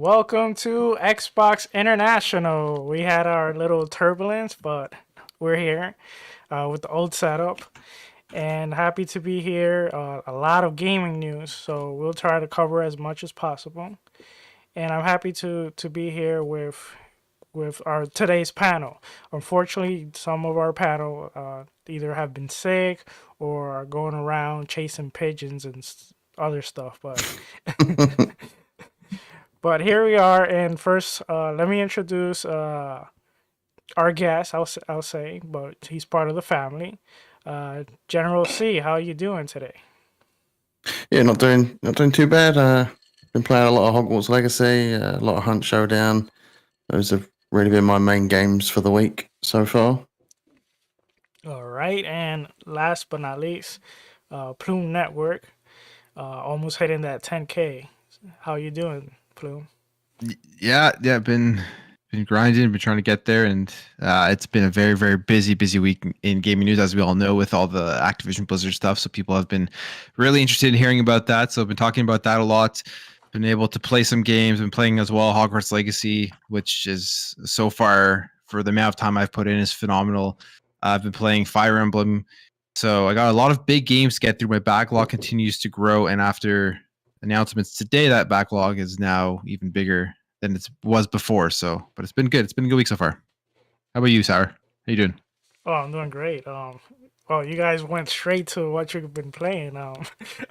Welcome to Xbox International. We had our little turbulence, but we're here with the old setup and happy to be here. A lot of gaming news, so we'll try to cover as much as possible. And I'm happy to be here with our today's panel. Unfortunately, some of our panel either have been sick or are going around chasing pigeons and other stuff, but But here we are, and first, let me introduce our guest. I'll say, but he's part of the family. General C, how are you doing today? Yeah, not doing too bad. Been playing a lot of Hogwarts Legacy, a lot of Hunt Showdown. Those have really been my main games for the week so far. All right, and last but not least, Plume Network, almost hitting that 10K. How you doing, Plume? Yeah, been grinding, been trying to get there, and it's been a very, very busy week in gaming news, as we all know, with all the Activision Blizzard stuff. So people have been really interested in hearing about that. So I've been talking about that a lot. Been able to play some games, been playing as well Hogwarts Legacy, which is so far for the amount of time I've put in is phenomenal. I've been playing Fire Emblem. So I got a lot of big games to get through. My backlog continues to grow, and after announcements today, that backlog is now even bigger than it was before. So, but it's been good. It's been a good week so far. How about you, Sour? How you doing? Oh, I'm doing great. Well, you guys went straight to what you've been playing.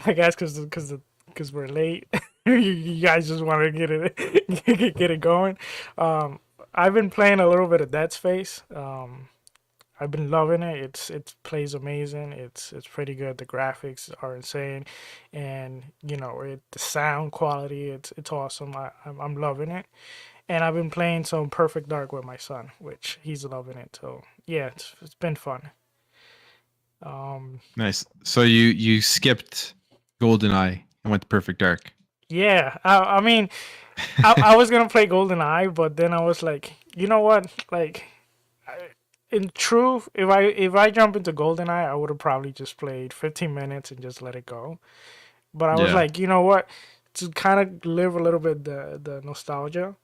I guess because we're late, you guys just want to get it get it going. I've been playing a little bit of Dead Space. I've been loving it. It plays amazing. It's pretty good. The graphics are insane, and the sound quality. It's awesome. I'm loving it, and I've been playing some Perfect Dark with my son, which he's loving it. So yeah, it's been fun. Nice. So you skipped GoldenEye and went to Perfect Dark. Yeah, I mean, I was gonna play GoldenEye, but then I was like, you know what, like. In truth, if I jump into GoldenEye, I would have probably just played 15 minutes and just let it go. But I was like, you know what? To kind of live a little bit the nostalgia,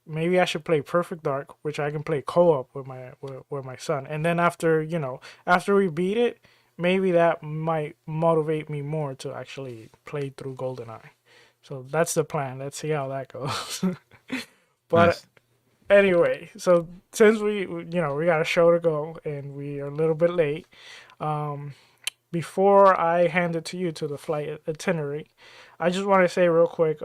maybe I should play Perfect Dark, which I can play co-op with my son. And then after we beat it, maybe that might motivate me more to actually play through GoldenEye. So that's the plan. Let's see how that goes. But Nice. anyway, so since we got a show to go and we are a little bit late, before I hand it to you to the flight itinerary, I just want to say real quick,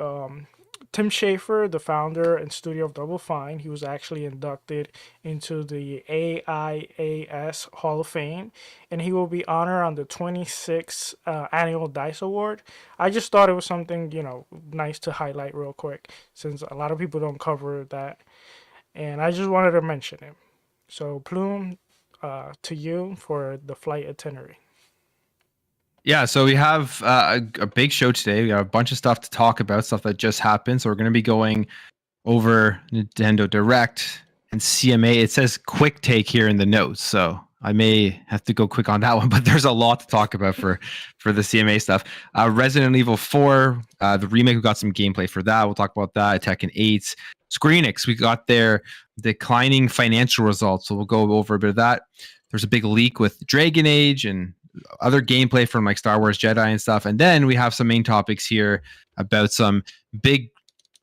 Tim Schafer, the founder and studio of Double Fine, he was actually inducted into the AIAS Hall of Fame, and he will be honored on the 26th annual DICE Award. I just thought it was something, nice to highlight real quick, since a lot of people don't cover that. And I just wanted to mention it. So, Plume, to you for the flight itinerary. Yeah, so we have a big show today. We got a bunch of stuff to talk about, stuff that just happened. So we're going to be going over Nintendo Direct and CMA. It says quick take here in the notes, so I may have to go quick on that one, but there's a lot to talk about for the CMA stuff. Resident Evil 4, the remake, we got some gameplay for that. We'll talk about that. Tekken 8. Square Enix, we got their declining financial results, so we'll go over a bit of that. There's a big leak with Dragon Age and other gameplay from like Star Wars Jedi and stuff. And then we have some main topics here about some big,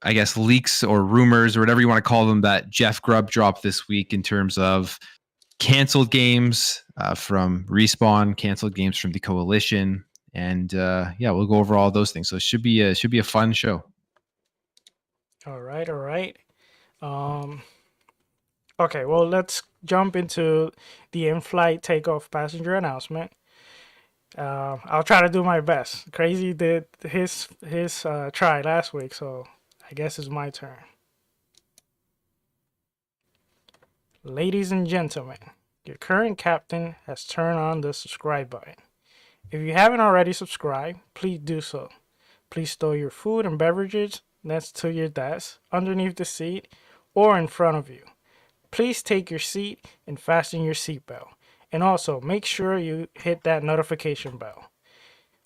I guess, leaks or rumors or whatever you want to call them that Jeff Grubb dropped this week in terms of canceled games from Respawn, canceled games from the Coalition. And we'll go over all those things. So it should be a fun show. All right. Okay, well, let's jump into the in-flight takeoff passenger announcement. I'll try to do my best. Crazy did his try last week, so I guess it's my turn. Ladies and gentlemen, your current captain has turned on the subscribe button. If you haven't already subscribed, please do so. Please store your food and beverages next to your desk, underneath the seat, or in front of you. Please take your seat and fasten your seatbelt. And also, make sure you hit that notification bell.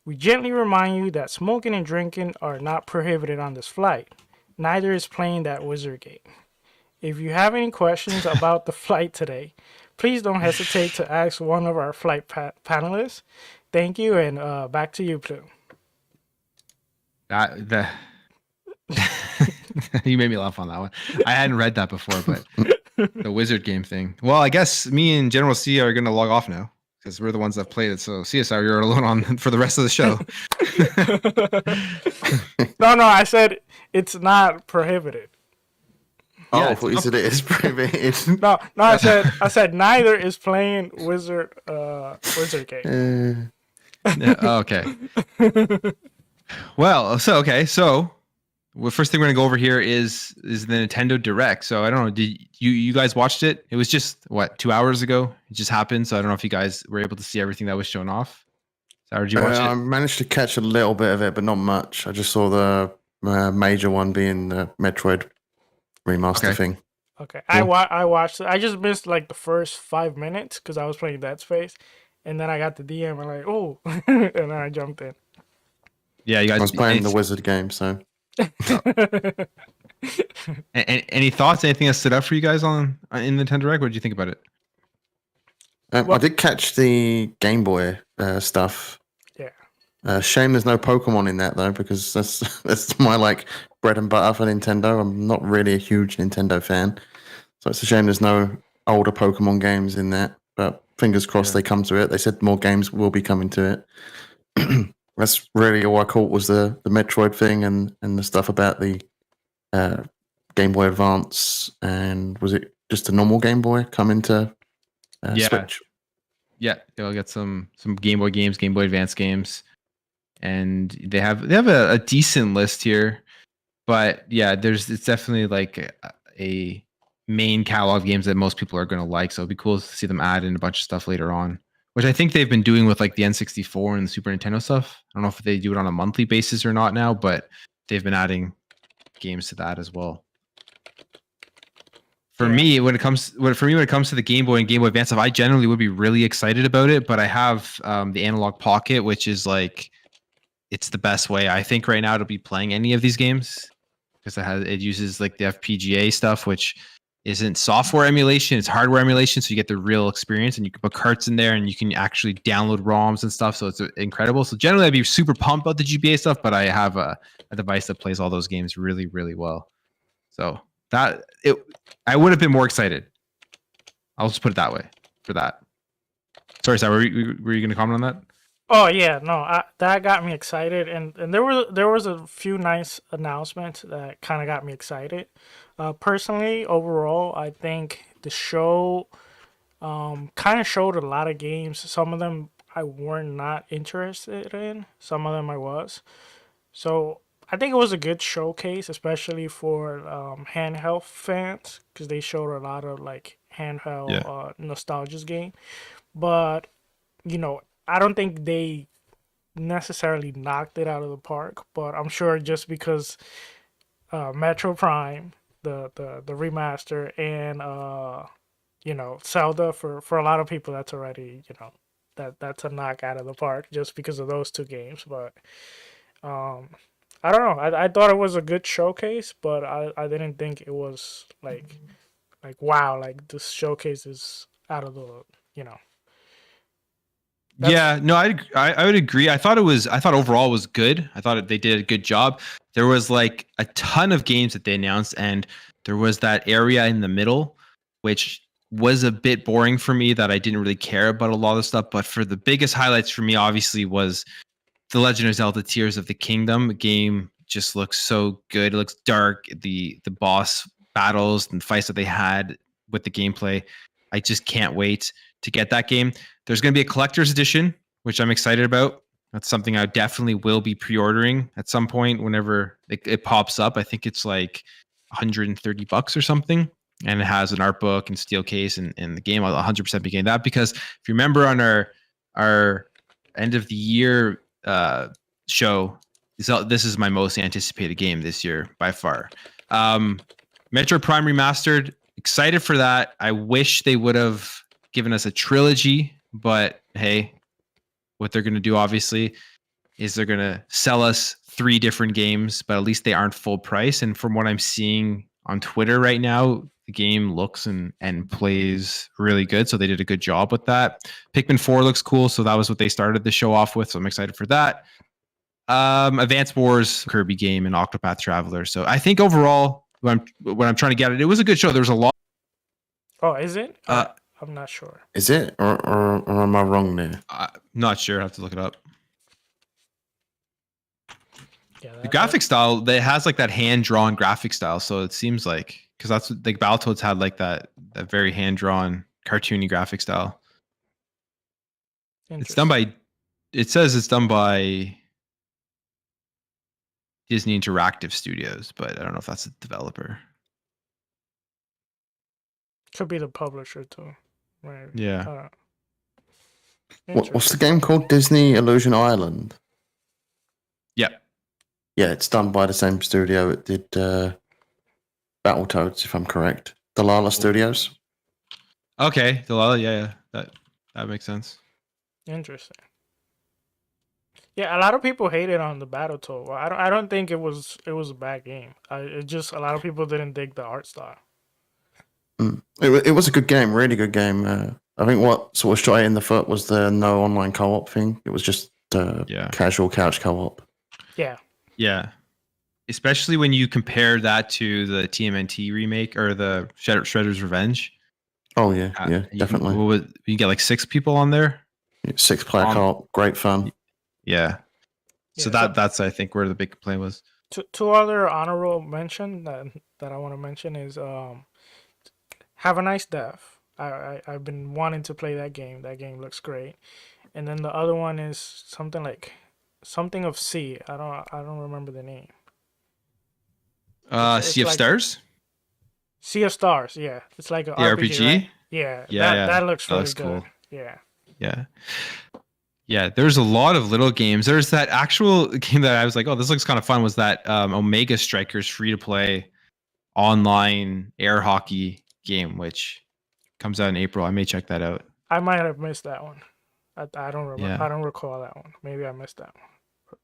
We gently remind you that smoking and drinking are not prohibited on this flight. neither is playing that wizard game. If you have any questions about the flight today, please don't hesitate to ask one of our flight panelists. Thank you, and back to you, Plume. You made me laugh on that one. I hadn't read that before, but the wizard game thing. Well, I guess me and General C are going to log off now because we're the ones that played it. So CSR, you're alone on for the rest of the show. No, I said it's not prohibited. Oh, Yeah, I thought you said it is prohibited. No, I said neither is playing wizard game. Yeah, okay. Well, so the first thing we're gonna go over here is the Nintendo Direct. So I don't know, did you guys watched it? It was just 2 hours ago. It just happened. So I don't know if you guys were able to see everything that was shown off. So did you watch I it? managed to catch a little bit of it, but not much. I just saw the major one being the Metroid remaster thing. Okay, Cool. I watched it. I just missed like the first 5 minutes because I was playing Dead Space, and then I got the DM and like, oh, and then I jumped in. Yeah, you guys. I was playing the wizard game, so. Any thoughts? Anything that stood out for you guys in Nintendo Direct? What did you think about it? I did catch the Game Boy stuff. Yeah. Shame there's no Pokemon in that though, because that's my like bread and butter for Nintendo. I'm not really a huge Nintendo fan, so it's a shame there's no older Pokemon games in that. But fingers crossed they come to it. They said more games will be coming to it. That's really all I caught was the Metroid thing and the stuff about the Game Boy Advance, and was it just a normal Game Boy coming to Switch? Yeah, they'll get some Game Boy games, Game Boy Advance games, and they have a decent list here. But yeah, it's definitely like a main catalog of games that most people are going to like. So it'd be cool to see them add in a bunch of stuff later on, which I think they've been doing with like the N64 and the Super Nintendo stuff. I don't know if they do it on a monthly basis or not now, but they've been adding games to that as well. For me, when it comes to the Game Boy and Game Boy Advance stuff, I generally would be really excited about it. But I have the Analog Pocket, which is like it's the best way I think right now to be playing any of these games because it uses like the FPGA stuff, which isn't software emulation, it's hardware emulation, so you get the real experience, and you can put carts in there and you can actually download ROMs and stuff, so it's incredible. So generally I'd be super pumped about the GBA stuff, but I have a device that plays all those games really, really well. So I would have been more excited. I'll just put it that way for that. Sorry, were you going to comment on that? Oh yeah, no, that got me excited, and there was a few nice announcements that kind of got me excited. Personally, overall, I think the show kind of showed a lot of games. Some of them I were not interested in. Some of them I was. So I think it was a good showcase, especially for handheld fans, because they showed a lot of like handheld nostalgia game. But I don't think they necessarily knocked it out of the park. But I'm sure just because Metro Prime, the remaster, and Zelda, for a lot of people that's already that's a knock out of the park just because of those two games. But I don't know. I thought it was a good showcase, but I didn't think it was like wow, like this showcase is out of the Yeah, no, I would agree. I thought overall it was good. I thought they did a good job. There was like a ton of games that they announced, and there was that area in the middle, which was a bit boring for me, that I didn't really care about a lot of stuff. But for the biggest highlights for me, obviously, was The Legend of Zelda: Tears of the Kingdom. The game just looks so good. It looks dark. The boss battles and fights that they had with the gameplay, I just can't wait to get that game. There's going to be a collector's edition, which I'm excited about. That's something I definitely will be pre-ordering at some point whenever it pops up. I think it's like $130 or something. And it has an art book and steel case and the game. I'll 100% be getting that, because if you remember on our end of the year show, this is my most anticipated game this year by far. Metro Prime Remastered, excited for that. I wish they would have given us a trilogy, but hey, what they're going to do obviously is they're going to sell us 3 different games, but at least they aren't full price. And from what I'm seeing on Twitter right now, the game looks and plays really good. So they did a good job with that. Pikmin 4 looks cool. So that was what they started the show off with. So I'm excited for that. Advance Wars, Kirby game, and Octopath Traveler. So I think overall, when I'm trying to get it, it was a good show. There was a lot. Oh, is it? I'm not sure. Is it? Or am I wrong there? Not sure. I have to look it up. Yeah, The graphic style, it has like that hand-drawn graphic style. So it seems like, because that's what, like, Battletoads had like that very hand-drawn, cartoony graphic style. It's done by, it says it's done by Disney Interactive Studios, but I don't know if that's a developer. Could be the publisher too, right? Yeah. What's the game called? Disney Illusion Island? Yeah. Yeah, it's done by the same studio it did Battletoads, if I'm correct. Delilah Studios. Okay, Delilah, yeah. That makes sense. Interesting. Yeah, a lot of people hated on the Battletoad. Well, I don't think it was a bad game. It just a lot of people didn't dig the art style. It was a good game, really good game. I think what sort of shot it in the foot was the no online co-op thing. It was just casual couch co-op. Yeah. Especially when you compare that to the TMNT remake or the Shredder's Revenge. Oh yeah, definitely. You get like 6 people on there. 6-player co-op, great fun. Yeah. So that's I think where the big complaint was. Two other honorable mention that I want to mention is Have a Nice Death. I've been wanting to play that game. That game looks great. And then the other one is something of Sea. I don't remember the name. Sea of Stars? Sea of Stars, yeah. It's like an RPG. Right? Yeah. That looks really good. Cool. Yeah, there's a lot of little games. There's that actual game that I was like, oh, this looks kind of fun, was that Omega Strikers free-to-play online air hockey game, which comes out in April. I may check that out. I might have missed that one. I don't remember. Yeah. I don't recall that one. Maybe I missed that one.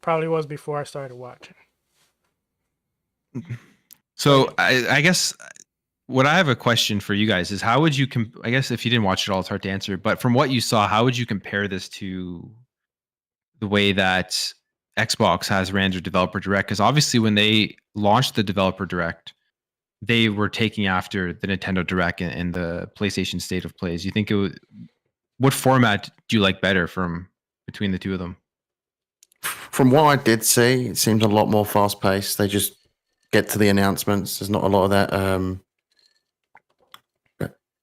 Probably was before I started watching. So I guess what I have a question for you guys is, how would you I guess if you didn't watch it all, it's hard to answer, but from what you saw, how would you compare this to the way that Xbox has ran their developer direct? Because obviously when they launched the developer direct, they were taking after the Nintendo Direct and the PlayStation State of Plays. You think what format do you like better between the two of them? From what I did see, it seems a lot more fast paced. They just get to the announcements. There's not a lot of that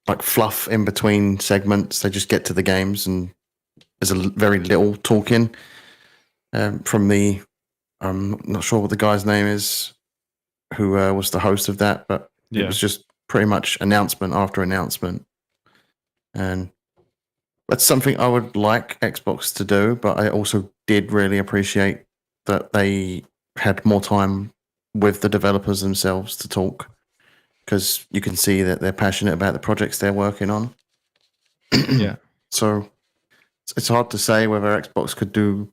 like fluff in between segments. They just get to the games, and there's very little talking. From I'm not sure what the guy's name is, who was the host of that, but it was just pretty much announcement after announcement. And that's something I would like Xbox to do, but I also did really appreciate that they had more time with the developers themselves to talk, because you can see that they're passionate about the projects they're working on. Yeah. So it's hard to say whether Xbox could do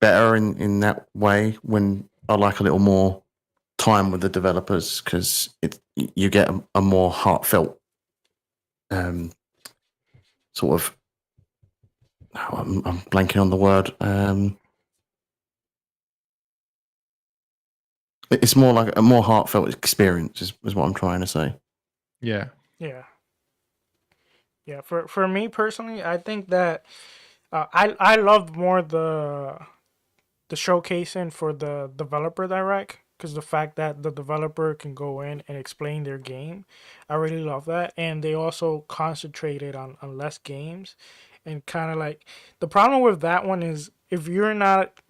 better in that way, when I like a little more time with the developers, because you get a more heartfelt sort of, I'm blanking on the word. It's more like a more heartfelt experience is what I'm trying to say. Yeah. For me personally, I think that I loved more the showcasing for the developer direct, because the fact that the developer can go in and explain their game, I really love that. And they also concentrated on less games, and kind of like, the problem with that one is, if you're not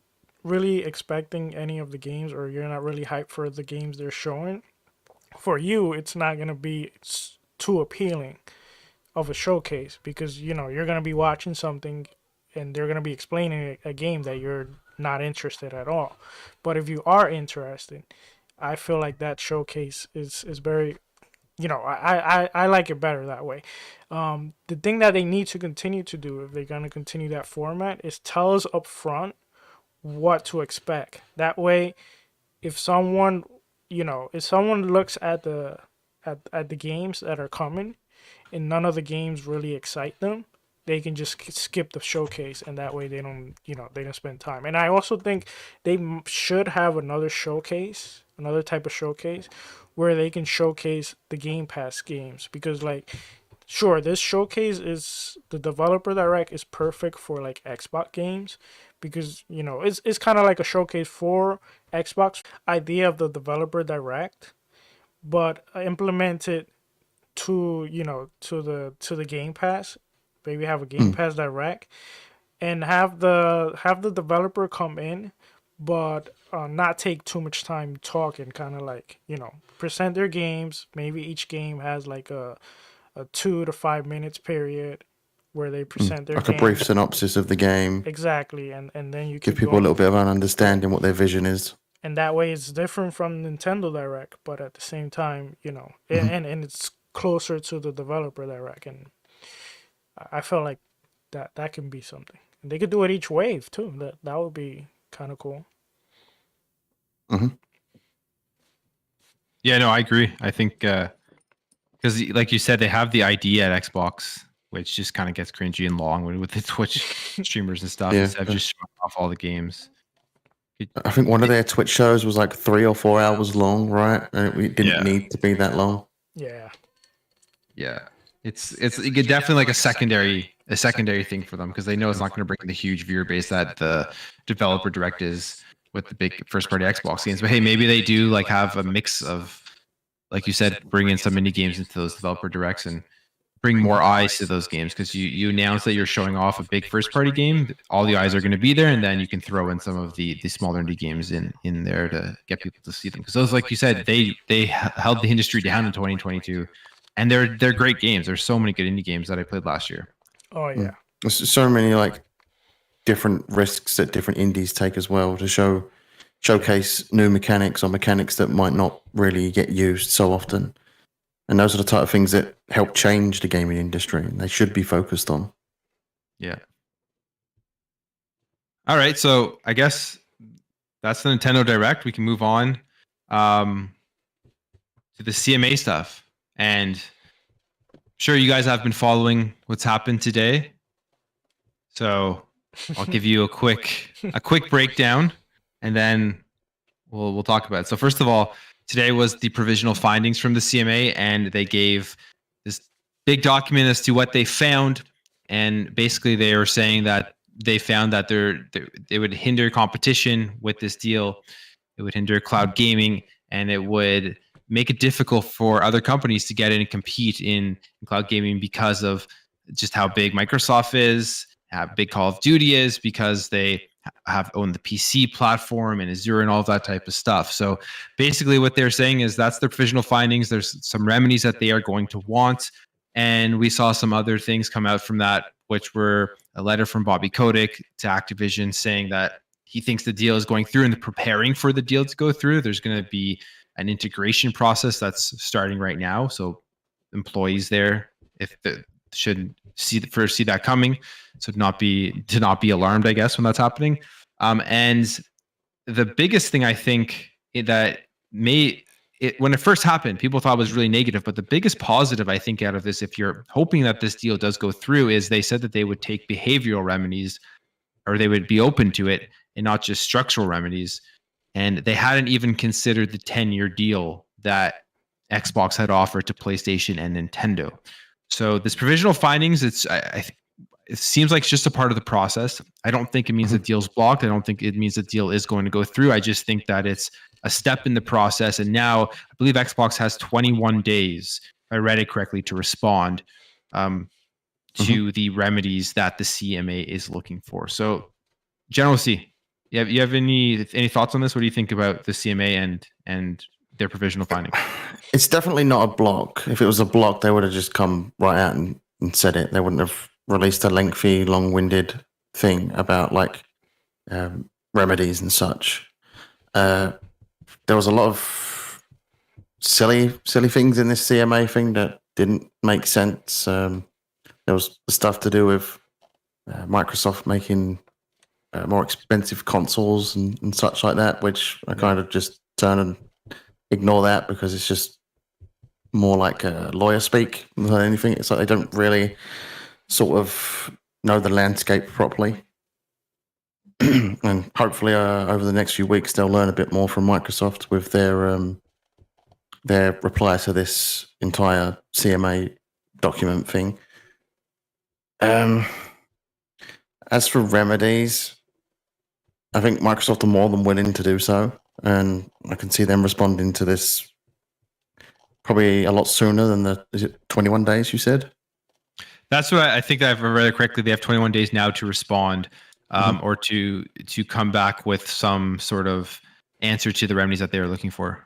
really expecting any of the games, or you're not really hyped for the games they're showing, for you it's not going to be too appealing of a showcase, because you're going to be watching something and they're going to be explaining a game that you're not interested at all. But if you are interested, I feel like that showcase is very, I like it better that way. The thing that they need to continue to do, if they're going to continue that format, is tell us up front what to expect. That way, if someone, if someone looks at the games that are coming, and none of the games really excite them, they can just skip the showcase, and that way they don't spend time. And I also think they should have another type of showcase, where they can showcase the Game Pass games, because like, sure, this showcase is the developer direct is perfect for like Xbox games, because it's kind of like a showcase for Xbox idea of the developer direct, but implemented to to the Game Pass. Maybe have a Game Pass direct, and have the developer come in, but not take too much time talking. Kind of like present their games. Maybe each game has like a 2 to 5 minutes period where they present their like game. a brief synopsis of the game. Exactly, and then you give people a little bit of an understanding what their vision is. And that way, it's different from Nintendo Direct, but at the same time, and it's closer to the developer direct, and I feel like that can be something. And they could do it each wave too. That would be kind of cool. Mm-hmm. Yeah, no, I agree. I think because, like you said, they have the idea at Xbox, which just kind of gets cringy and long with the Twitch streamers and stuff, instead of just showing off all the games. I think one of their Twitch shows was like 3 or 4 hours long, right? And it didn't need to be that long. Yeah. It's definitely like a secondary thing for them, because they know it's not going to bring the huge viewer base that the developer direct is with the big first party Xbox games. But hey, maybe they do like have a mix of, like you said, bring in some indie games into those developer directs and bring more eyes to those games, because you announce that you're showing off a big first party game, all the eyes are going to be there, and then you can throw in some of the smaller indie games in there to get people to see them, because those, like you said, they held the industry down in 2022, and they're great games. There's so many good indie games that I played last year. Oh yeah, there's so many like different risks that different indies take as well to showcase new mechanics or mechanics that might not really get used so often. And those are the type of things that help change the gaming industry, and they should be focused on. Yeah. All right, so I guess that's the Nintendo Direct. We can move on to the CMA stuff. And I'm sure you guys have been following what's happened today. So I'll give you a quick breakdown, and then we'll talk about it. So first of all, today was the provisional findings from the CMA, and they gave this big document as to what they found. And basically, they were saying that they found that they would hinder competition with this deal. It would hinder cloud gaming, and it would make it difficult for other companies to get in and compete in cloud gaming, because of just how big Microsoft is, how big Call of Duty is, because they have owned the PC platform and Azure and all of that type of stuff. So basically what they're saying is that's their provisional findings. There's some remedies that they are going to want. And we saw some other things come out from that, which were a letter from Bobby Kotick to Activision saying that he thinks the deal is going through, and preparing for the deal to go through. There's going to be an integration process that's starting right now. So employees there, should see that coming, so to not be alarmed, I guess, when that's happening. And the biggest thing I think that when it first happened, people thought it was really negative, but the biggest positive I think out of this, if you're hoping that this deal does go through, is they said that they would take behavioral remedies, or they would be open to it, and not just structural remedies. And they hadn't even considered the 10-year deal that Xbox had offered to PlayStation and Nintendo. So this provisional findings, it seems like it's just a part of the process. I don't think it means the deal's blocked. I don't think it means the deal is going to go through. I just think that it's a step in the process. And now I believe Xbox has 21 days, if I read it correctly, to respond to the remedies that the CMA is looking for. So, General C, you have any thoughts on this? What do you think about the CMA and their provisional findings? It's definitely not a block. If it was a block, they would have just come right out and said it. They wouldn't have released a lengthy, long-winded thing about like remedies and such. There was a lot of silly things in this CMA thing that didn't make sense. There was stuff to do with Microsoft making more expensive consoles and such like that, which I kind of just turn and ignore that because it's just more like lawyer speak than anything. It's like they don't really sort of know the landscape properly. And hopefully over the next few weeks they'll learn a bit more from Microsoft with their reply to this entire CMA document thing. As for remedies, I think Microsoft are more than willing to do so, and I can see them responding to this probably a lot sooner than is it 21 days you said? That's what I think that I've read it correctly. They have 21 days now to respond or to come back with some sort of answer to the remedies that they were looking for.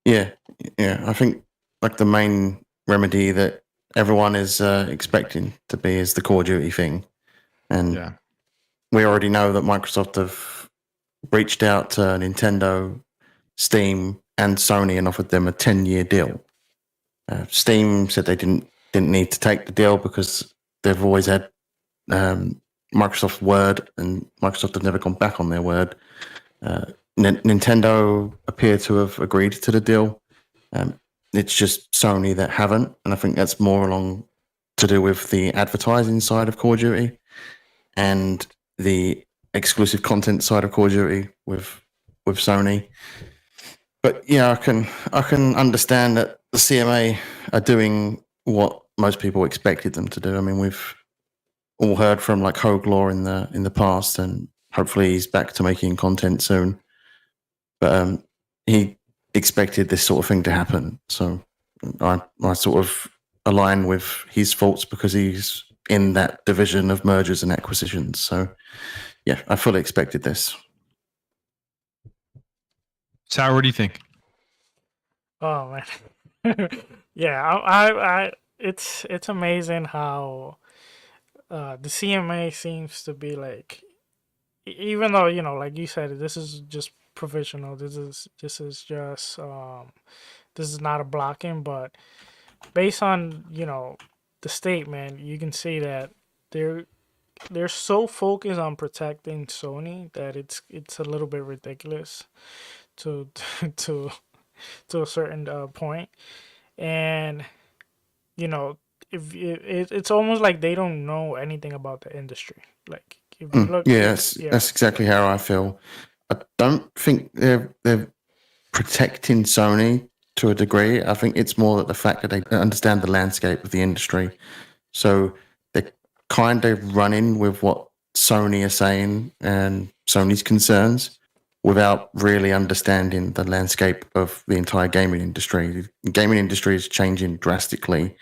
Yeah. I think like the main remedy that everyone is expecting to be is the Call of Duty thing. And we already know that Microsoft have reached out to Nintendo, Steam, and Sony and offered them a 10-year deal. Steam said they didn't need to take the deal because they've always had Microsoft's word, and Microsoft have never gone back on their word. Nintendo appear to have agreed to the deal. It's just Sony that haven't, and I think that's more along to do with the advertising side of Call of Duty and the exclusive content side of Call of Duty with Sony. But yeah, I can understand that the CMA are doing what most people expected them to do. I mean, we've all heard from like Hogue Law in the past, and hopefully he's back to making content soon. But he expected this sort of thing to happen, so I sort of align with his thoughts because he's in that division of mergers and acquisitions. So yeah, I fully expected this. Sour, what do you think? Oh man, yeah, I it's amazing how the CMA seems to be like, even though like you said, this is just provisional. This is just this is not a blocking, but based on the statement, you can see that they're so focused on protecting Sony that it's a little bit ridiculous to a certain point. And if it's almost like they don't know anything about the industry. Like if you look, that's exactly how I feel. I don't think they're protecting Sony to a degree. I think it's more that the fact that they understand the landscape of the industry, so they're kind of running with what Sony are saying and Sony's concerns without really understanding the landscape of the entire gaming industry. The gaming industry is changing drastically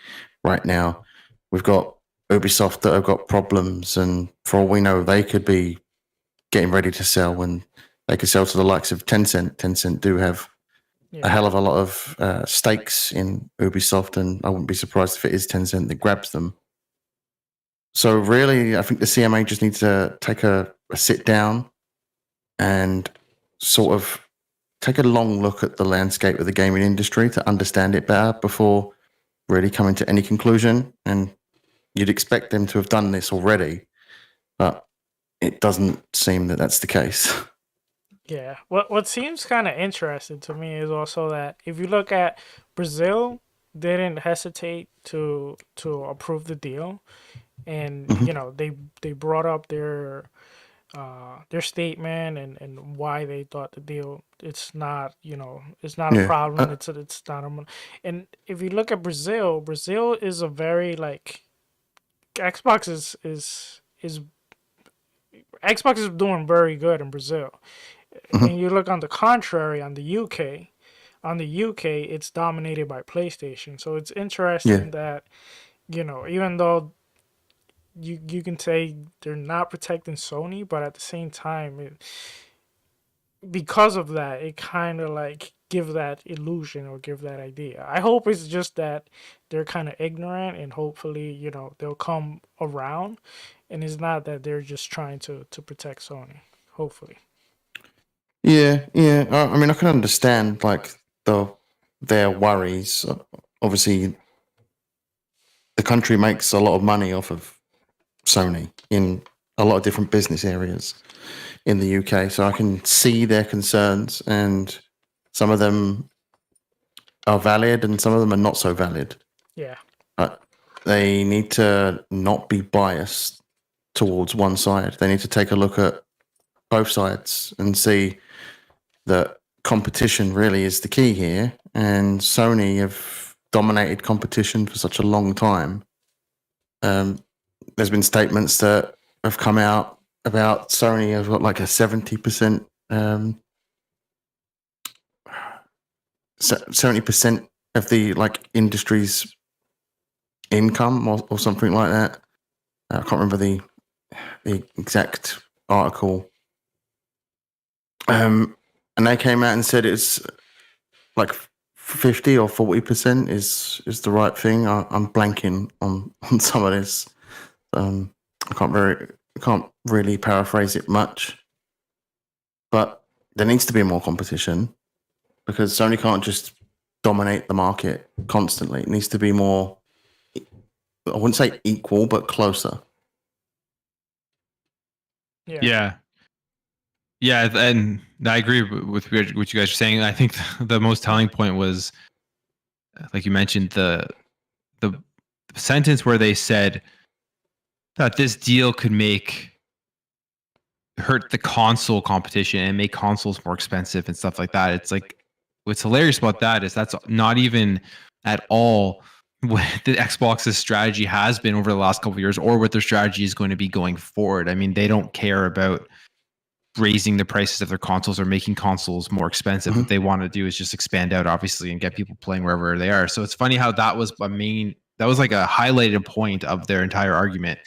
right now. We've got Ubisoft that have got problems, and for all we know, they could be getting ready to sell, and they could sell to the likes of Tencent. Tencent do have a hell of a lot of stakes in Ubisoft, and I wouldn't be surprised if it is Tencent that grabs them. So really, I think the CMA just needs to take a sit down and sort of take a long look at the landscape of the gaming industry to understand it better before really coming to any conclusion. And you'd expect them to have done this already, but it doesn't seem that that's the case. Yeah. What seems kind of interesting to me is also that if you look at Brazil, they didn't hesitate to approve the deal, and they brought up their statement and why they thought the deal it's not a problem. It's not a, and if you look at Brazil is a very like Xbox is doing very good in Brazil. And you look on the contrary on the UK, it's dominated by PlayStation. So it's interesting that even though you can say they're not protecting Sony, but at the same time, because of that, it kind of like give that illusion or give that idea. I hope it's just that they're kind of ignorant, and hopefully, they'll come around, and it's not that they're just trying to protect Sony. Hopefully. Yeah. I mean, I can understand like their worries. Obviously, the country makes a lot of money off of Sony in a lot of different business areas in the UK, so I can see their concerns, and some of them are valid and some of them are not so valid. Yeah. But they need to not be biased towards one side. They need to take a look at both sides and see that competition really is the key here. And Sony have dominated competition for such a long time. There's been statements that have come out about Sony have got like a 70%, 70% of the like industry's income or something like that. I can't remember the exact article. And they came out and said it's like 50 or 40% is the right thing. I'm blanking on some of this. I can't really paraphrase it much. But there needs to be more competition because Sony can't just dominate the market constantly. It needs to be more, I wouldn't say equal, but closer. Yeah, and I agree with what you guys are saying. I think the most telling point was, like you mentioned, the sentence where they said that this deal could hurt the console competition and make consoles more expensive and stuff like that. It's like, what's hilarious about that is that's not even at all what the Xbox's strategy has been over the last couple of years, or what their strategy is going to be going forward. I mean, they don't care about raising the prices of their consoles or making consoles more expensive. What they want to do is just expand out, obviously, and get people playing wherever they are. So it's funny how that was like a highlighted point of their entire argument,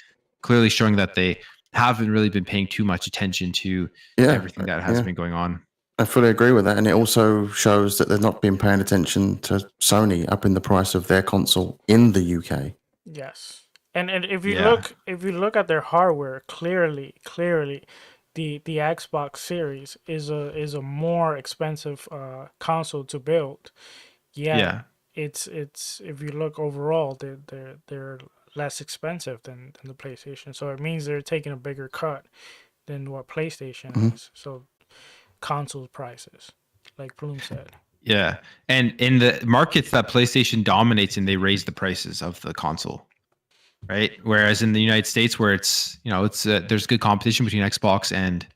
clearly showing that they haven't really been paying too much attention to everything that has been going on. I fully agree with that, and it also shows that they've not been paying attention to Sony upping the price of their console in the UK. Yes, and if you look at their hardware, clearly, the Xbox Series is a more expensive console to build. It's if you look overall, they're less expensive than the PlayStation, so it means they're taking a bigger cut than what PlayStation is. So console prices, like Plume said. Yeah, and in the markets that PlayStation dominates in, they raise the prices of the console, right? Whereas in the United States, where it's there's good competition between Xbox and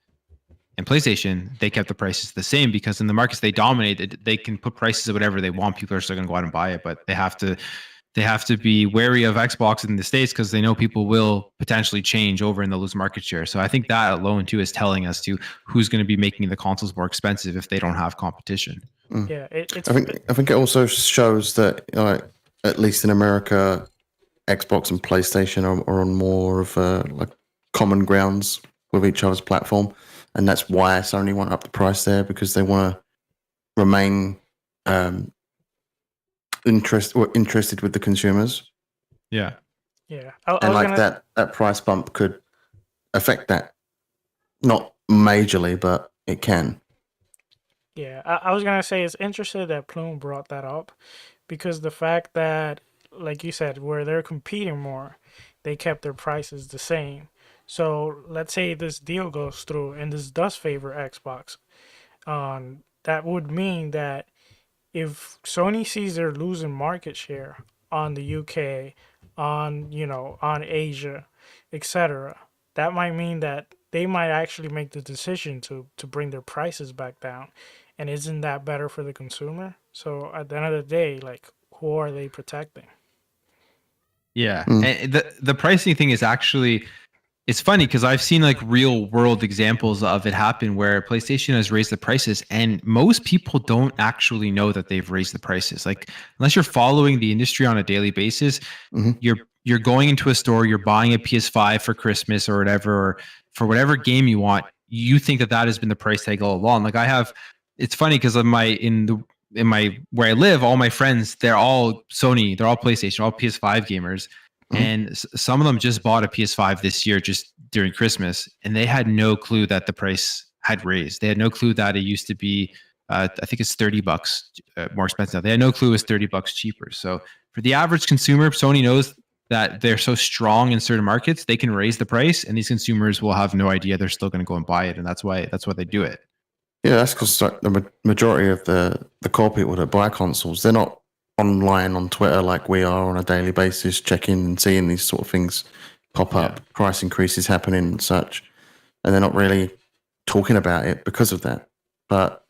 PlayStation, they kept the prices the same because in the markets they dominate, they can put prices at whatever they want. People are still going to go out and buy it, but they have to be wary of Xbox in the States because they know people will potentially change over and they'll lose market share. So I think that alone too is telling us to who's going to be making the consoles more expensive if they don't have competition. Yeah, I think it also shows that at least in America, Xbox and PlayStation are on more of like common grounds with each other's platform, and that's why Sony want up the price there, because they want to remain interested with the consumers. Yeah. And like that price bump could affect that, not majorly, but it can. Yeah, I was gonna say it's interesting that Plume brought that up, because the fact that, like you said, where they're competing more, they kept their prices the same. So let's say this deal goes through and this does favor Xbox. That would mean that if Sony sees they're losing market share on the UK, on Asia, etc., that might mean that they might actually make the decision to bring their prices back down. And isn't that better for the consumer? So at the end of the day, like, who are they protecting? Yeah. And the pricing thing is actually, it's funny because I've seen like real world examples of it happen where PlayStation has raised the prices and most people don't actually know that they've raised the prices. Like, unless you're following the industry on a daily basis, you're going into a store, you're buying a PS5 for Christmas or whatever, or for whatever game you want, you think that has been the price tag all along. Like it's funny because in my where I live, all my friends, they're all Sony, they're all PlayStation, all PS5 gamers. And some of them just bought a PS5 this year just during Christmas, and they had no clue that the price had raised. They had no clue that it used to be, I think it's $30 more expensive now. They had no clue it was $30 cheaper. So for the average consumer, Sony knows that they're so strong in certain markets, they can raise the price, and these consumers will have no idea they're still going to go and buy it, and that's why they do it. Yeah, that's because like, the majority of the core people that buy consoles, they're not online on Twitter like we are on a daily basis, checking and seeing these sort of things pop up, price increases happening and such, and they're not really talking about it because of that. But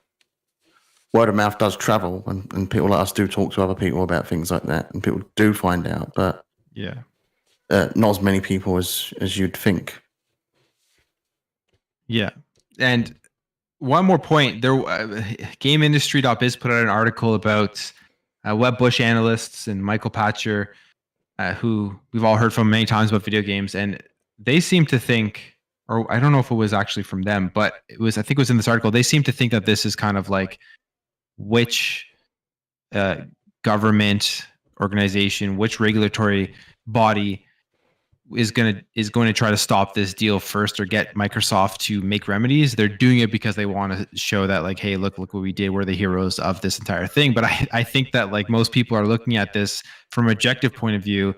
word of mouth does travel, and people like us do talk to other people about things like that, and people do find out, but not as many people as you'd think. Yeah, and one more point: there, GameIndustry.biz put out an article about Webb Bush analysts and Michael Patcher, who we've all heard from many times about video games, and they seem to think, or I don't know if it was actually from them, but I think it was in this article. They seem to think that this is kind of like which government organization, which regulatory body is going to try to stop this deal first or get Microsoft to make remedies. They're doing it because they want to show that, like, hey, look what we did. We're the heroes of this entire thing. But I think that, like, most people are looking at this from an objective point of view.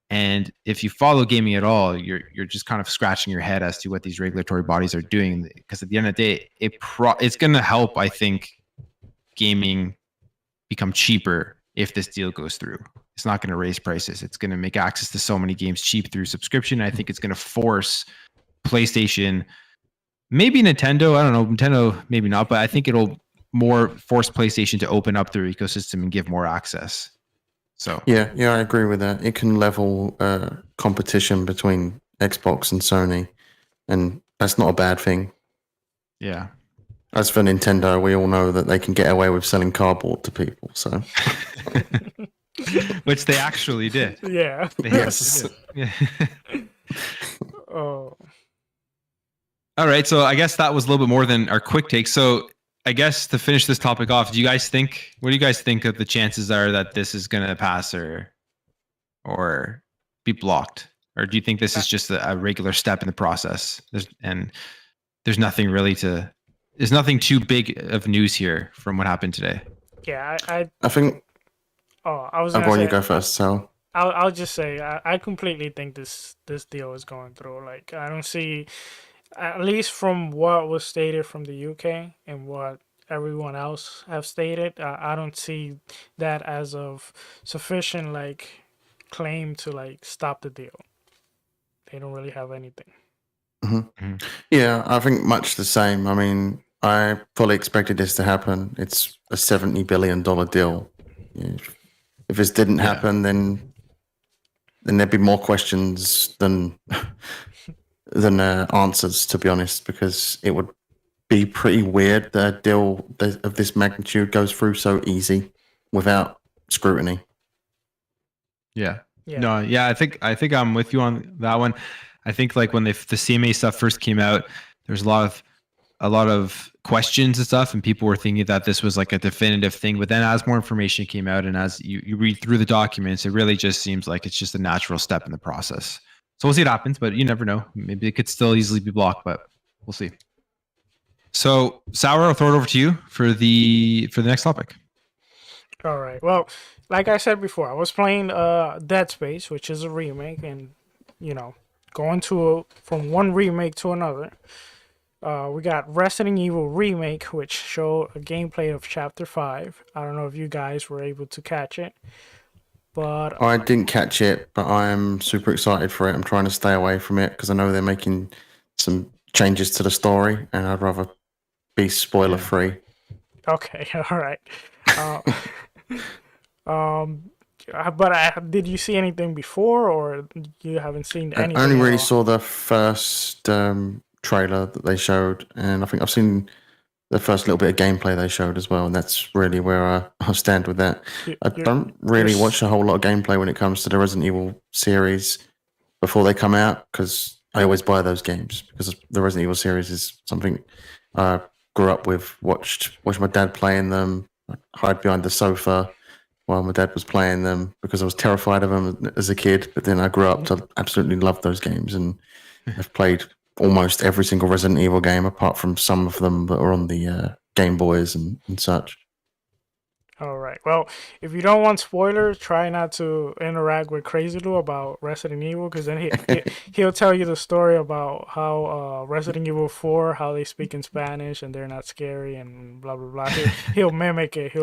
And if you follow gaming at all, you're just kind of scratching your head as to what these regulatory bodies are doing. Because at the end of the day, it's going to help, I think, gaming become cheaper if this deal goes through. It's not going to raise prices. It's going to make access to so many games cheap through subscription. I think it's going to force PlayStation, maybe Nintendo. I don't know, Nintendo maybe not, but I think it'll more force PlayStation to open up their ecosystem and give more access. So yeah, I agree with that. It can level competition between Xbox and Sony, and that's not a bad thing. Yeah. As for Nintendo, we all know that they can get away with selling cardboard to people. So, which they actually did. Yeah. Yes. Yeah. Oh. All right. So I guess that was a little bit more than our quick take. So I guess to finish this topic off, what do you guys think that the chances are that this is going to pass or be blocked? Or do you think this is just a regular step in the process? There's nothing really there's nothing too big of news here from what happened today. Yeah, I think. Oh, I was. I'm going to go first, so. I'll just say I completely think this deal is going through. Like, I don't see, at least from what was stated from the UK and what everyone else have stated, I don't see that as of sufficient like claim to like stop the deal. They don't really have anything. Mm-hmm. Mm-hmm. Yeah, I think much the same. I mean, I fully expected this to happen. It's a $70 billion deal. If this didn't happen, then there'd be more questions than answers, to be honest, because it would be pretty weird that a deal of this magnitude goes through so easy without scrutiny. Yeah. No, yeah, I think I'm with you on that one. I think like when the CMA stuff first came out, there's a lot of questions and stuff, and people were thinking that this was like a definitive thing. But then as more information came out and as you read through the documents, it really just seems like it's just a natural step in the process. So we'll see what happens, but you never know. Maybe it could still easily be blocked, but we'll see. So Sour, I'll throw it over to you for the next topic. All right. Well, like I said before, I was playing Dead Space, which is a remake, and going from one remake to another. We got Resident Evil Remake, which showed a gameplay of Chapter 5. I don't know if you guys were able to catch it, but I didn't catch it, but I'm super excited for it. I'm trying to stay away from it because I know they're making some changes to the story, and I'd rather be spoiler free. Okay, all right. But did you see anything before, or you haven't seen anything? I only really saw the first trailer that they showed, and I think I've seen the first little bit of gameplay they showed as well, and that's really where I stand with that. I don't really watch a whole lot of gameplay when it comes to the Resident Evil series before they come out, because I always buy those games, because the Resident Evil series is something I grew up with, watched my dad playing them, I'd hide behind the sofa while my dad was playing them because I was terrified of them as a kid, but then I grew up to absolutely love those games, and I've played almost every single Resident Evil game apart from some of them that are on the Game Boys and such. All right. Well, if you don't want spoilers, try not to interact with Crazy Lou about Resident Evil, because then he'll tell you the story about how Resident Evil 4, how they speak in Spanish and they're not scary and blah blah blah. He'll mimic it.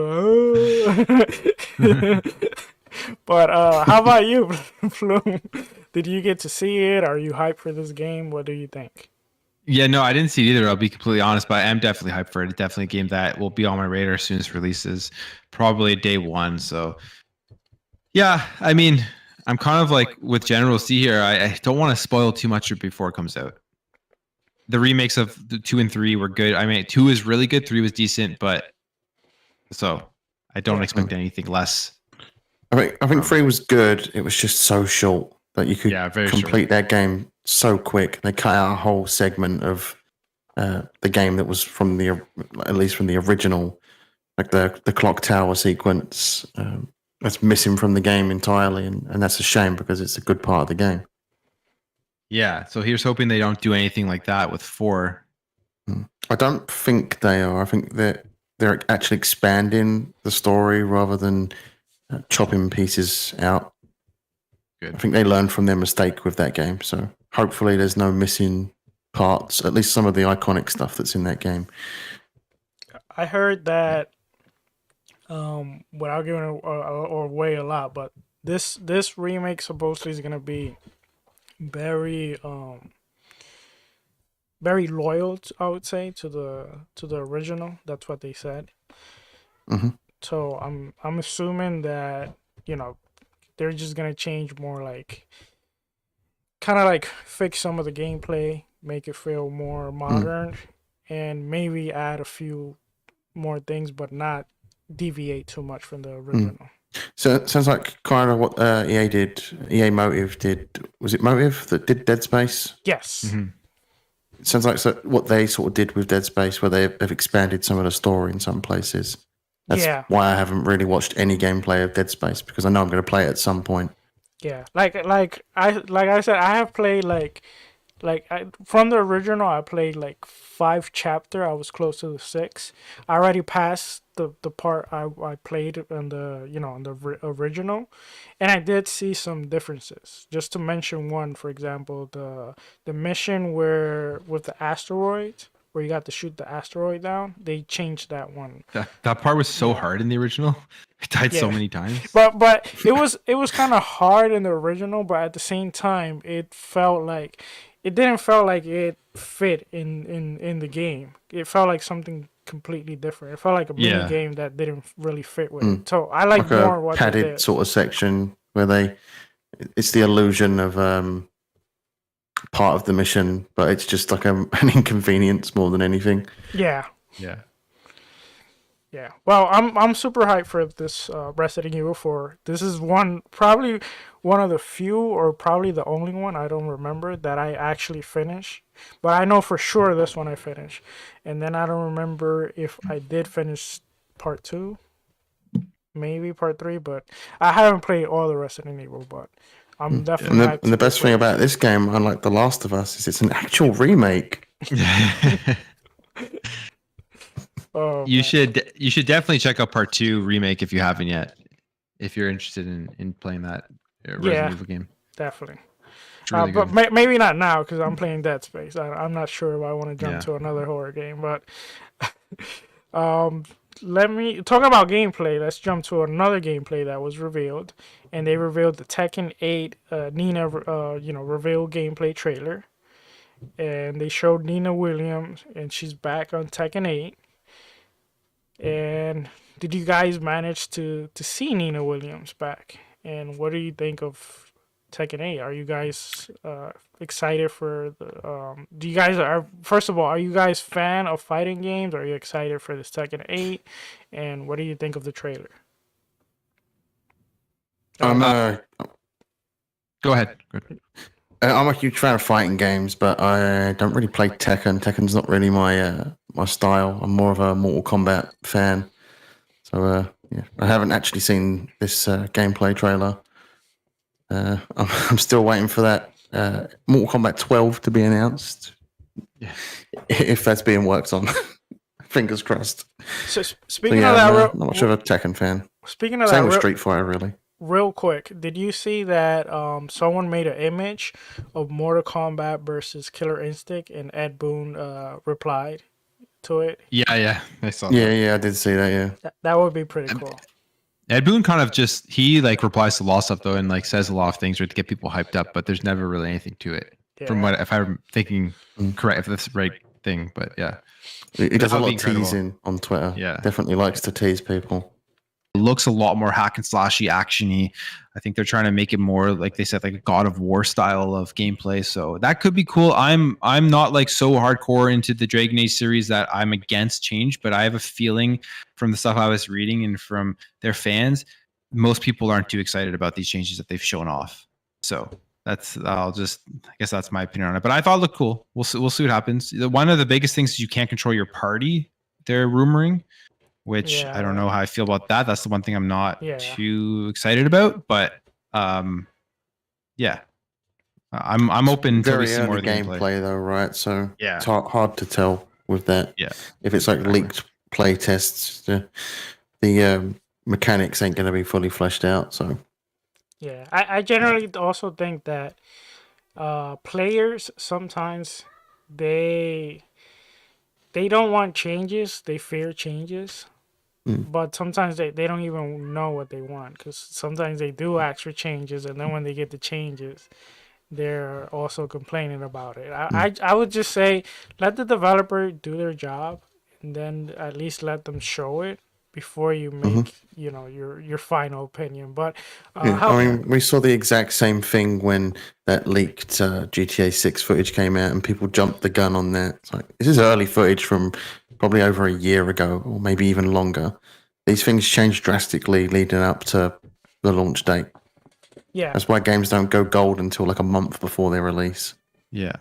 But how about you, Plume? Did you get to see it? Are you hyped for this game? What do you think? Yeah, no, I didn't see it either. I'll be completely honest, but I am definitely hyped for it. It's definitely a game that will be on my radar as soon as it releases, probably day one. So, yeah, I mean, I'm kind of like with General C here. I don't want to spoil too much before it comes out. The remakes of the 2 and 3 were good. I mean, 2 is really good, 3 was decent, but so I don't expect anything less. I think 3 was good. It was just so short that you could complete that game so quick. They cut out a whole segment of the game that was at least from the original, like the clock tower sequence. That's missing from the game entirely, and that's a shame because it's a good part of the game. Yeah, so here's hoping they don't do anything like that with 4. I don't think they are. I think that they're actually expanding the story rather than chopping pieces out. Good. I think they learned from their mistake with that game, so hopefully there's no missing parts, at least some of the iconic stuff that's in that game. I heard that, without giving away a lot, but this remake supposedly is gonna be very very loyal, I would say, to the original. That's what they said. Mm-hmm. So I'm assuming that they're just gonna change more, like kind of like fix some of the gameplay, make it feel more modern, and maybe add a few more things, but not deviate too much from the original. So it sounds like kind of what EA did. EA Motive did. Was it Motive that did Dead Space? Yes. Mm-hmm. It sounds like what they sort of did with Dead Space, where they've expanded some of the story in some places. That's why I haven't really watched any gameplay of Dead Space, because I know I'm going to play it at some point. Yeah, like I said, I have played from the original. I played like 5 chapter. I was close to the 6. I already passed the part I played in the original, and I did see some differences. Just to mention one, for example, the mission with the asteroids, where you got to shoot the asteroid down, they changed that one. That part was so hard in the original. I died so many times. But it was kind of hard in the original, but at the same time, it didn't feel like it fit in the game. It felt like something completely different. It felt like a mini game that didn't really fit with it. So I like more what padded they did. Sort of section where it's the illusion of part of the mission, but it's just like an inconvenience more than anything. Yeah. Well, I'm super hyped for this Resident Evil 4. This is probably one of the few, or probably the only one, I don't remember, that I actually finished. But I know for sure this one I finished. And then I don't remember if I did finish part 2, maybe part 3, but I haven't played all the Resident Evil, but I'm definitely hyped. And the best thing about this game, unlike The Last of Us, is it's an actual remake. You should definitely check out part 2 remake if you haven't yet, if you're interested in playing that Resident Evil game. Definitely. Really but maybe not now, because I'm playing Dead Space. I'm not sure if I want to jump to another horror game, but let me talk about gameplay. Let's jump to another gameplay that was revealed, and they revealed the Tekken 8 Nina reveal gameplay trailer, and they showed Nina Williams, and she's back on Tekken 8. And did you guys manage to see Nina Williams back? And what do you think of Tekken 8? Are you guys excited for the? First of all, are you guys fan of fighting games? Are you excited for this Tekken 8? And what do you think of the trailer? Go ahead. I'm a huge fan of fighting games, but I don't really play Tekken. Tekken's not really my style. I'm more of a Mortal Kombat fan. So I haven't actually seen this gameplay trailer. I'm still waiting for that Mortal Kombat 12 to be announced, if that's being worked on. Fingers crossed. So So speaking yeah, of that, I'm real, not much of a Tekken fan. speaking of that, Same with Street Fighter, really. real quick, did you see that someone made an image of Mortal Kombat versus Killer Instinct, and Ed Boon replied to it? Yeah, I saw Yeah, that. yeah, I did see that. Yeah. That would be pretty cool. Ed Boon kind of just he like replies to a lot of stuff though, and like says a lot of things to get people hyped up, but there's never really anything to it. From Yeah. what if I'm thinking correct, if that's the right thing, but yeah. He does a That would lot be of incredible. teasing on Twitter. Yeah. Definitely likes to tease people. It looks a lot more hack and slashy actiony. I think they're trying to make it more like they said, like a God of War style of gameplay. So that could be cool. I'm not like so hardcore into the Dragon Age series that I'm against change, but I have a feeling from the stuff I was reading and from their fans, most people aren't too excited about these changes that they've shown off. So I guess that's my opinion on it. But I thought it looked cool. We'll see what happens. One of the biggest things is you can't control your party. They're rumoring. Which Yeah, I don't know how I feel about that. That's the one thing I'm not Yeah. too excited about. But yeah, I'm open until we Very see more early of the gameplay. though, right? So Yeah. it's hard to tell with that. Yeah. If it's like leaked play tests, the mechanics ain't going to be fully fleshed out. So Yeah, I generally also think that players sometimes they don't want changes, they fear changes, but sometimes they don't even know what they want, because sometimes they do ask for changes, and then when they get the changes, they're also complaining about it. I would just say let the developer do their job, and then at least let them show it before you make your final opinion. But I mean, we saw the exact same thing when that leaked GTA 6 footage came out, and people jumped the gun on that. It's like, this is early footage from probably over a year ago, or maybe even longer. These things changed drastically leading up to the launch date. yeah, That's why games don't go gold until like a month before their release. Yeah.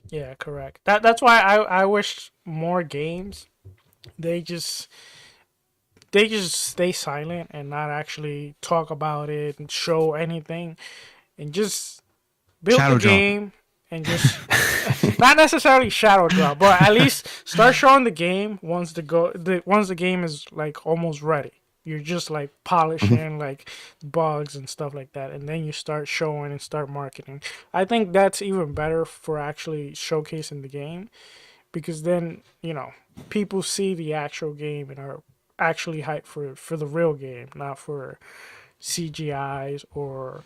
yeah, correct. That's why I wish more games they just stay silent and not actually talk about it and show anything, and just build Shadow the drop. game and just not necessarily shadow drop, but at least start showing the game once the game is like almost ready. You're just like polishing like bugs and stuff like that, and then you start showing and start marketing. I think that's even better for actually showcasing the game, because then people see the actual game and are actually hyped for the real game, not for CGIs or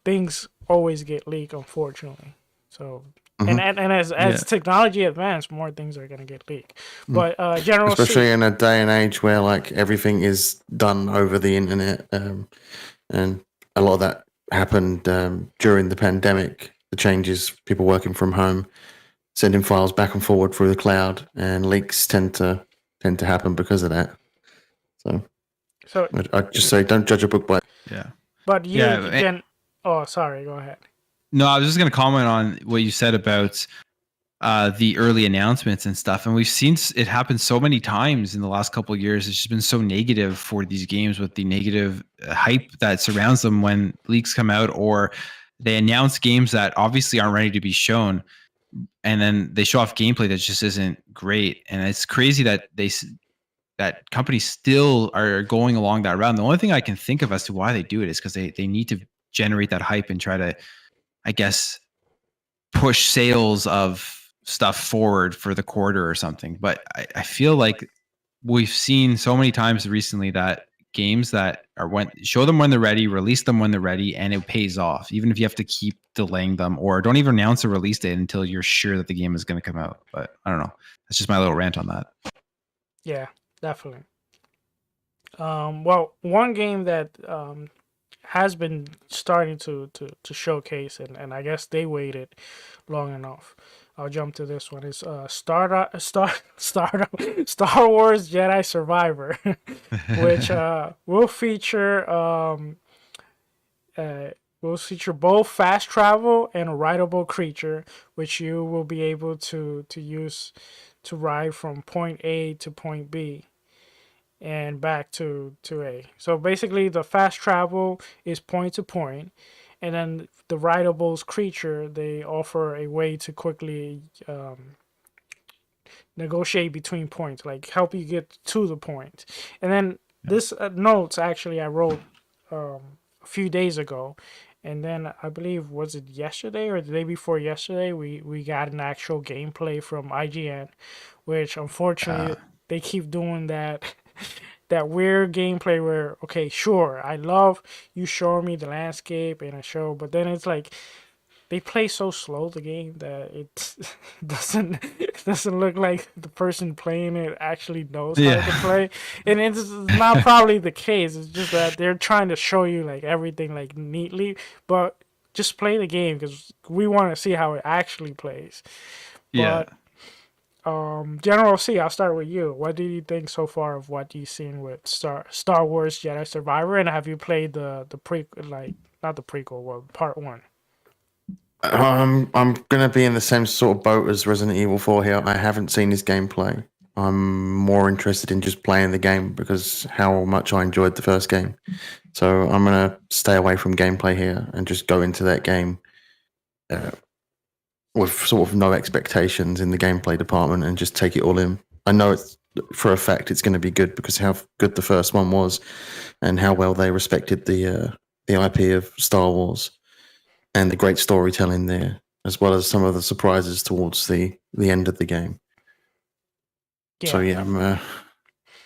things always get leaked, unfortunately. So and as technology advances, more things are gonna get leaked. But Especially in a day and age where like everything is done over the internet, and a lot of that happened during the pandemic. The changes, people working from home, sending files back and forward through the cloud, and leaks tend to happen because of that. So I'd just say don't judge a book by. Yeah. But you Yeah, can. Oh, sorry. Go ahead. No, I was just going to comment on what you said about the early announcements and stuff. And we've seen it happen so many times in the last couple of years. It's just been so negative for these games with the negative hype that surrounds them when leaks come out, or they announce games that obviously aren't ready to be shown. And then they show off gameplay that just isn't great. And it's crazy that that companies still are going along that route. And the only thing I can think of as to why they do it is because they need to generate that hype and try to, I guess, push sales of stuff forward for the quarter or something. But I feel like we've seen so many times recently that games that show them when they're ready, release them when they're ready, and it pays off, even if you have to keep delaying them, or don't even announce a release date until you're sure that the game is going to come out. But I don't know. That's just my little rant on that. Yeah, definitely. Well, one game that has been starting to showcase, and I guess they waited long enough. I'll jump to this one. It's Star Wars Jedi Survivor, which will feature both fast travel and a rideable creature, which you will be able to use to ride from point A to point B and back to A. So basically the fast travel is point to point, and then the rideables creature, they offer a way to quickly negotiate between points, like help you get to the point. And then this notes actually I wrote a few days ago, and then I believe was it yesterday or the day before yesterday we got an actual gameplay from IGN, which unfortunately they keep doing that that weird gameplay where, okay, sure, I love you showing me the landscape and a show, but then it's like they play so slow the game that it doesn't look like the person playing it actually knows how to play. And it's not probably the case. It's just that they're trying to show you like everything like neatly, but just play the game because we want to see how it actually plays. Yeah. But General C, I'll start with you. What do you think so far of what you've seen with Star Wars Jedi Survivor, and have you played the not the prequel, well, part 1? I'm gonna be in the same sort of boat as Resident Evil 4 here. I haven't seen his gameplay. I'm more interested in just playing the game because how much I enjoyed the first game. So I'm gonna stay away from gameplay here and just go into that game with sort of no expectations in the gameplay department and just take it all in. I know it's for a fact it's going to be good because how good the first one was and how well they respected the IP of Star Wars and the great storytelling there, as well as some of the surprises towards the end of the game. So yeah,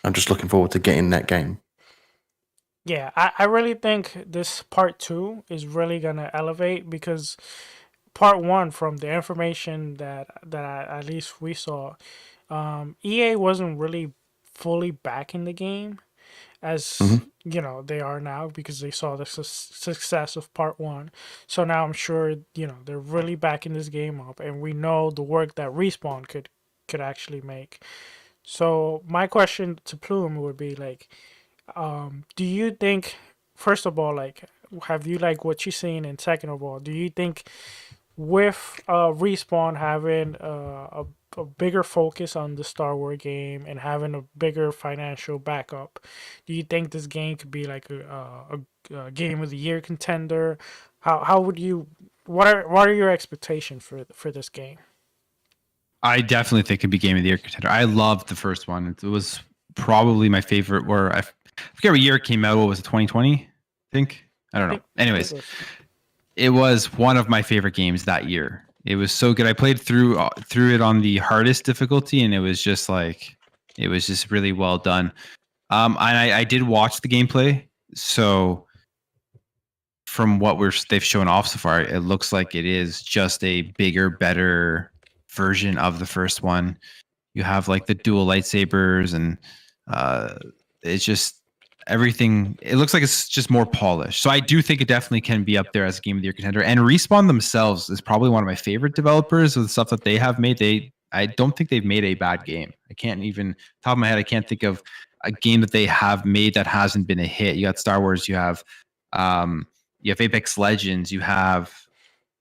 I'm just looking forward to getting that game. Yeah, I really think this part 2 is really gonna elevate because part 1, from the information that at least we saw, EA wasn't really fully backing the game as you know they are now because they saw the success of part 1. So now I'm sure they're really backing this game up, and we know the work that Respawn could actually make. So my question to Plume would be like, do you think, first of all, like, have you like what you've seen, and second of all, do you think with Respawn having a bigger focus on the Star Wars game and having a bigger financial backup, do you think this game could be like a game of the year contender? How would you? What are your expectations for this game? I definitely think it'd be game of the year contender. I loved the first one. It was probably my favorite. Where I forget what year it came out. What was it? 2020? I think. I don't know. Anyways, it was one of my favorite games that year. It was so good. I played through it on the hardest difficulty, and it was just really well done. And I did watch the gameplay. So from what they've shown off so far, it looks like it is just a bigger, better version of the first one. You have like the dual lightsabers, and it's just everything. It looks like it's just more polished. So I do think it definitely can be up there as a game of the year contender. And Respawn themselves is probably one of my favorite developers with the stuff that they have made. I don't think they've made a bad game. I can't even, top of my head, I can't think of a game that they have made that hasn't been a hit. You got Star Wars, you have Apex Legends, you have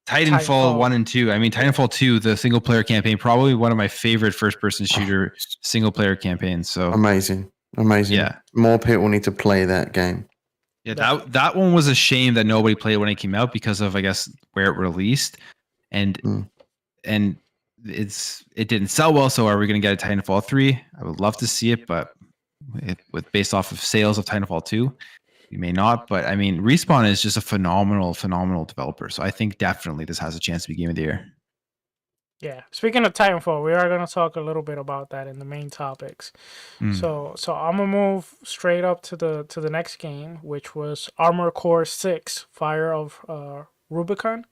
Titanfall 1 and 2. I mean, Titanfall 2, the single player campaign, probably one of my favorite first person shooter single player campaigns. So amazing. Yeah. More people need to play that game. Yeah, that one was a shame that nobody played when it came out because of, I guess, where it released. And it didn't sell well, so are we going to get a Titanfall 3? I would love to see it, but based off of sales of Titanfall 2, we may not. But I mean, Respawn is just a phenomenal developer. So I think definitely this has a chance to be game of the year. Yeah. Speaking of Titanfall, we are going to talk a little bit about that in the main topics. So I'm gonna move straight up to the next game, which was Armored Core 6: Fire of Rubicon.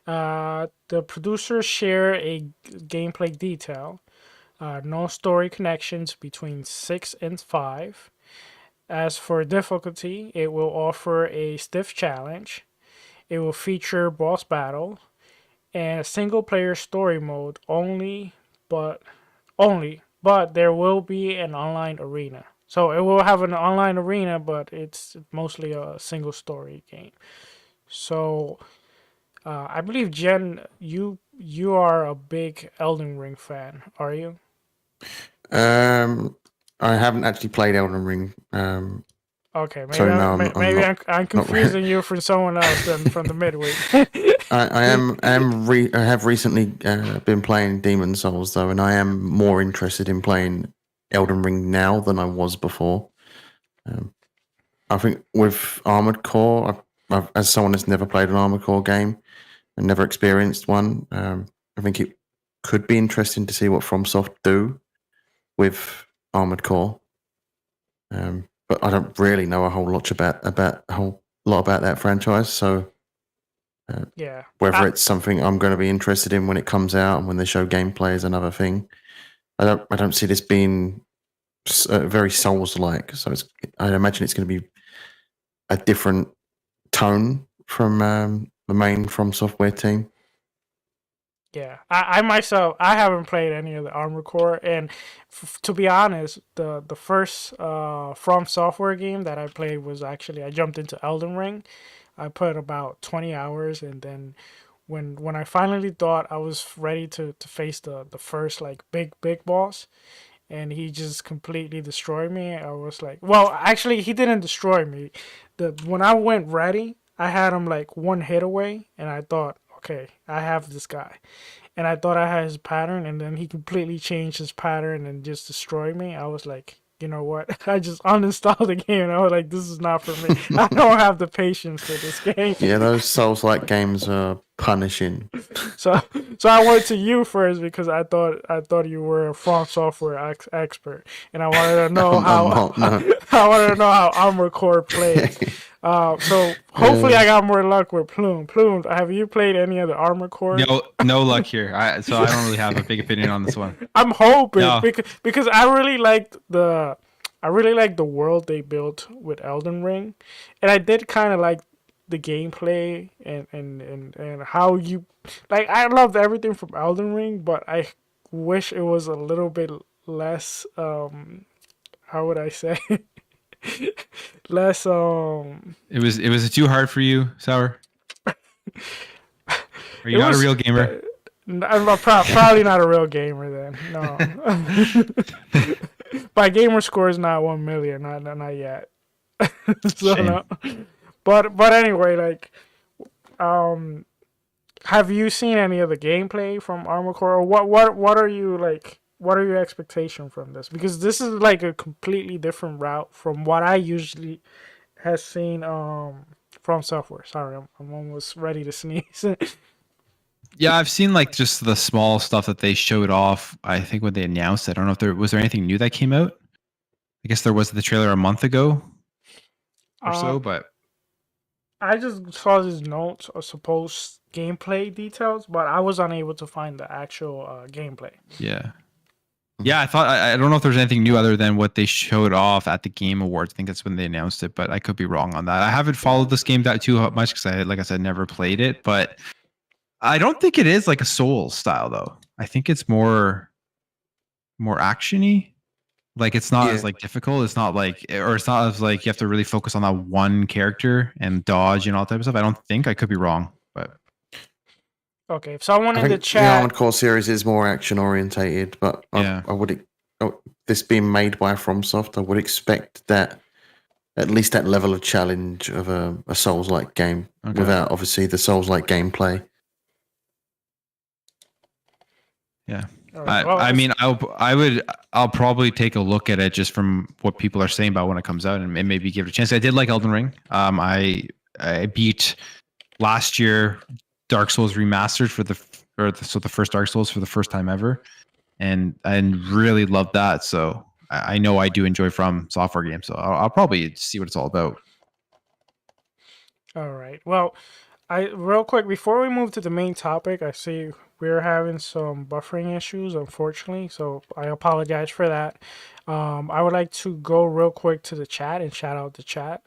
The producers share a gameplay detail. No story connections between 6 and 5. As for difficulty, it will offer a stiff challenge. It will feature boss battle and a single player story mode only, but there will be an online arena. So it will have an online arena, but it's mostly a single story game. So I believe, Jen, you are a big Elden Ring fan, are you? I haven't actually played Elden Ring. Okay, maybe I'm confusing you from someone else than from the midweek. I have recently been playing Demon Souls though, and I am more interested in playing Elden Ring now than I was before. I think with Armored Core, as someone that's never played an Armored Core game and never experienced one, I think it could be interesting to see what FromSoft do with Armored Core. But I don't really know a whole lot about that franchise, so Yeah. whether it's something I'm going to be interested in when it comes out and when they show gameplay is another thing. I don't see this being very Souls-like, so I imagine it's going to be a different tone from the main From Software team. Yeah, I myself, I haven't played any of the Armored Core, and to be honest, the first From Software game that I played was actually, I jumped into Elden Ring. I put about 20 hours, and then when I finally thought I was ready to face the first like big boss, and he just completely destroyed me, I was like, well, actually he didn't destroy me. When I went ready, I had him like one hit away, and I thought, okay, I have this guy. And I thought I had his pattern, and then he completely changed his pattern and just destroyed me. I was like, you know what? I just uninstalled the game, and I was like, this is not for me. I don't have the patience for this game. Yeah, those Souls-like games are punishing. So I went to you first because I thought you were a From Software expert, and I wanted to know I wanted to know how Armored Core plays. So hopefully I got more luck with Plume. Plume, have you played any of the Armored Core? No luck here. So I don't really have a big opinion on this one. I'm hoping because I really liked the world they built with Elden Ring, and I did kind of like the gameplay and how you like. I loved everything from Elden Ring, but I wish it was a little bit less. How would I say? Less. It was too hard for you, Sour. Are you not a real gamer? I'm probably not a real gamer then. No. My gamer score is not 1 million. Not yet. So no. But anyway, like, have you seen any of the gameplay from Armored Core? Or what are you like? What are your expectations from this? Because this is like a completely different route from what I usually has seen from Software. Sorry, I'm almost ready to sneeze. Yeah, I've seen like just the small stuff that they showed off. I think when they announced, I don't know if there was anything new that came out. I guess there was the trailer a month ago or so, but I just saw these notes or supposed gameplay details, but I was unable to find the actual gameplay. Yeah. Yeah, I don't know if there's anything new other than what they showed off at the Game Awards. I think that's when they announced it, but I could be wrong on that. I haven't followed this game that too much because like I said, never played it, but I don't think it is like a Souls style though. I think it's more actiony. Like it's not as like difficult. It's not like, or it's not as like you have to really focus on that one character and dodge and all that type of stuff. I don't think. I could be wrong, but okay. If someone in the chat, the Armored Core series is more action orientated, but I would this being made by FromSoft, I would expect that at least that level of challenge of a Souls-like game without obviously the Souls-like gameplay. Yeah. I mean, I'll probably take a look at it just from what people are saying about when it comes out and maybe give it a chance. I did like Elden Ring. I beat last year Dark Souls Remastered for the first Dark Souls for the first time ever, and I really loved that. So I know I do enjoy From Software games. So I'll probably see what it's all about. All right. Well, real quick before we move to the main topic, I see we're having some buffering issues, unfortunately, so I apologize for that. I would like to go real quick to the chat and shout out the chat.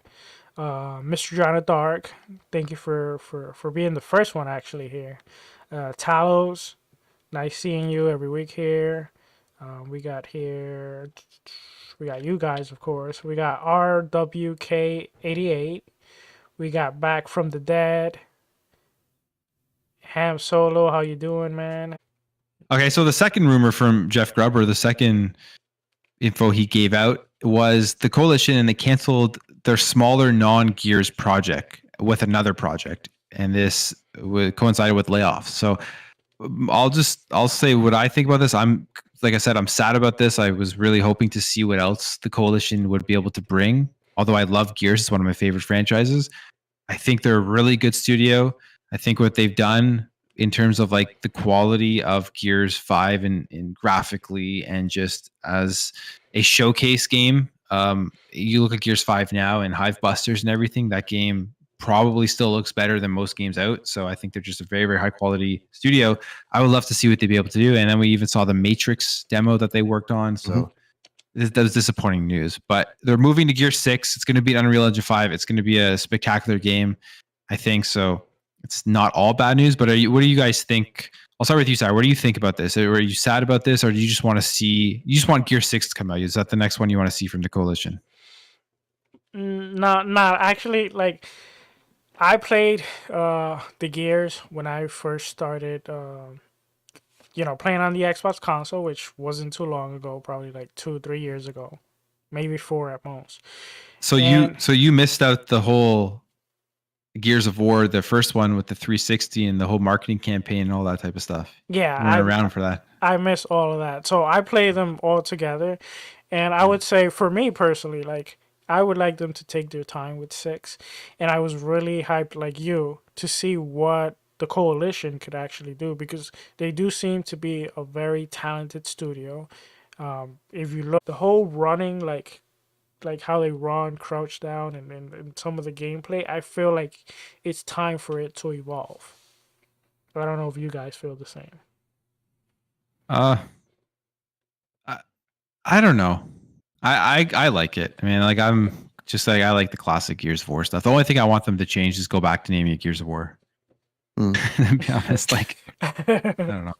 Mr. John Dark, thank you for being the first one actually here. Talos, nice seeing you every week here. We got you guys, of course. We got RWK88. We got Back from the Dead. Ham Solo, how you doing, man? Okay, so the second rumor from Jeff Gruber, the second info he gave out was the Coalition, and they canceled their smaller non-Gears project with another project. and this coincided with layoffs. So I'll say what I think about this. Like I said, I'm sad about this. I was really hoping to see what else the coalition would be able to bring. Although I love Gears, it's one of my favorite franchises. I think they're a really good studio. I think what they've done in terms of like the quality of Gears 5 and graphically and just as a showcase game. You look at Gears 5 now and Hive Busters and everything, that game probably still looks better than most games out. So I think they're just a very, very high quality studio. I would love to see what they'd be able to do. And then we even saw the Matrix demo that they worked on. So that was disappointing news. But they're moving to Gear 6. It's going to be Unreal Engine 5. It's going to be a spectacular game, I think. So it's not all bad news. But what do you guys think? I'll start with you, Sarah. What do you think about this? Are you sad about this, or do you just want to see? You just want Gear 6 to come out? Is that the next one you want to see from the coalition? Not actually. Like, I played the Gears when I first started, playing on the Xbox console, which wasn't too long ago, probably like 2-3 years ago, maybe 4 at most. So you missed out the whole Gears of War, the first one with the 360 and the whole marketing campaign and all that type of stuff. Yeah, I went around for that. I missed all of that. So I play them all together, and I would say for me personally, like, I would like them to take their time with 6, and I was really hyped, like you, to see what the coalition could actually do, because they do seem to be a very talented studio. If you look, the whole running, like how they run, crouch down, and some of the gameplay, I feel like it's time for it to evolve. I don't know if you guys feel the same. I don't know. I like it. I mean, like, I'm just like, I like the classic Gears of War stuff. The only thing I want them to change is go back to naming it Gears of War. To be honest, like, I don't know.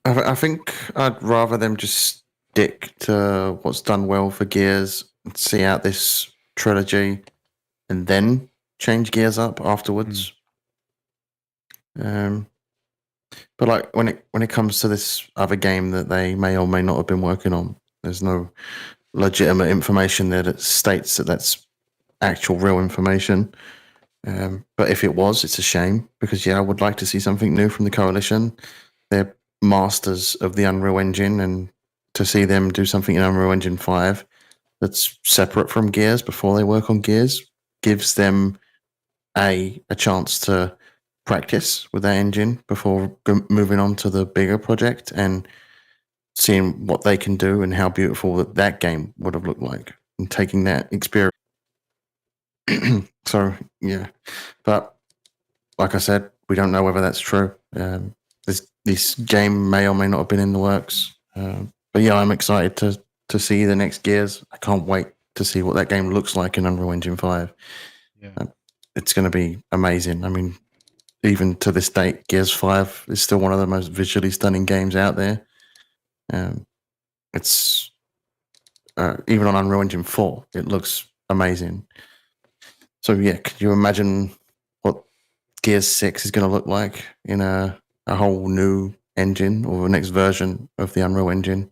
I think I'd rather them just stick to what's done well for Gears and see out this trilogy and then change Gears up afterwards. But like when it comes to this other game that they may or may not have been working on, there's no legitimate information there that states that that's actual real information. But if it was, it's a shame, because I would like to see something new from the coalition. They're masters of the Unreal Engine, and to see them do something in Unreal Engine 5 that's separate from Gears before they work on Gears gives them a chance to practice with that engine before moving on to the bigger project and seeing what they can do and how beautiful that game would have looked like, and taking that experience. So, yeah. But like I said, we don't know whether that's true. This game may or may not have been in the works. But yeah, I'm excited to see the next Gears. I can't wait to see what that game looks like in Unreal Engine 5. Yeah. It's going to be amazing. I mean, even to this date, Gears 5 is still one of the most visually stunning games out there. It's even on Unreal Engine 4, it looks amazing. So yeah, could you imagine what Gears 6 is going to look like in a whole new engine, or the next version of the Unreal Engine,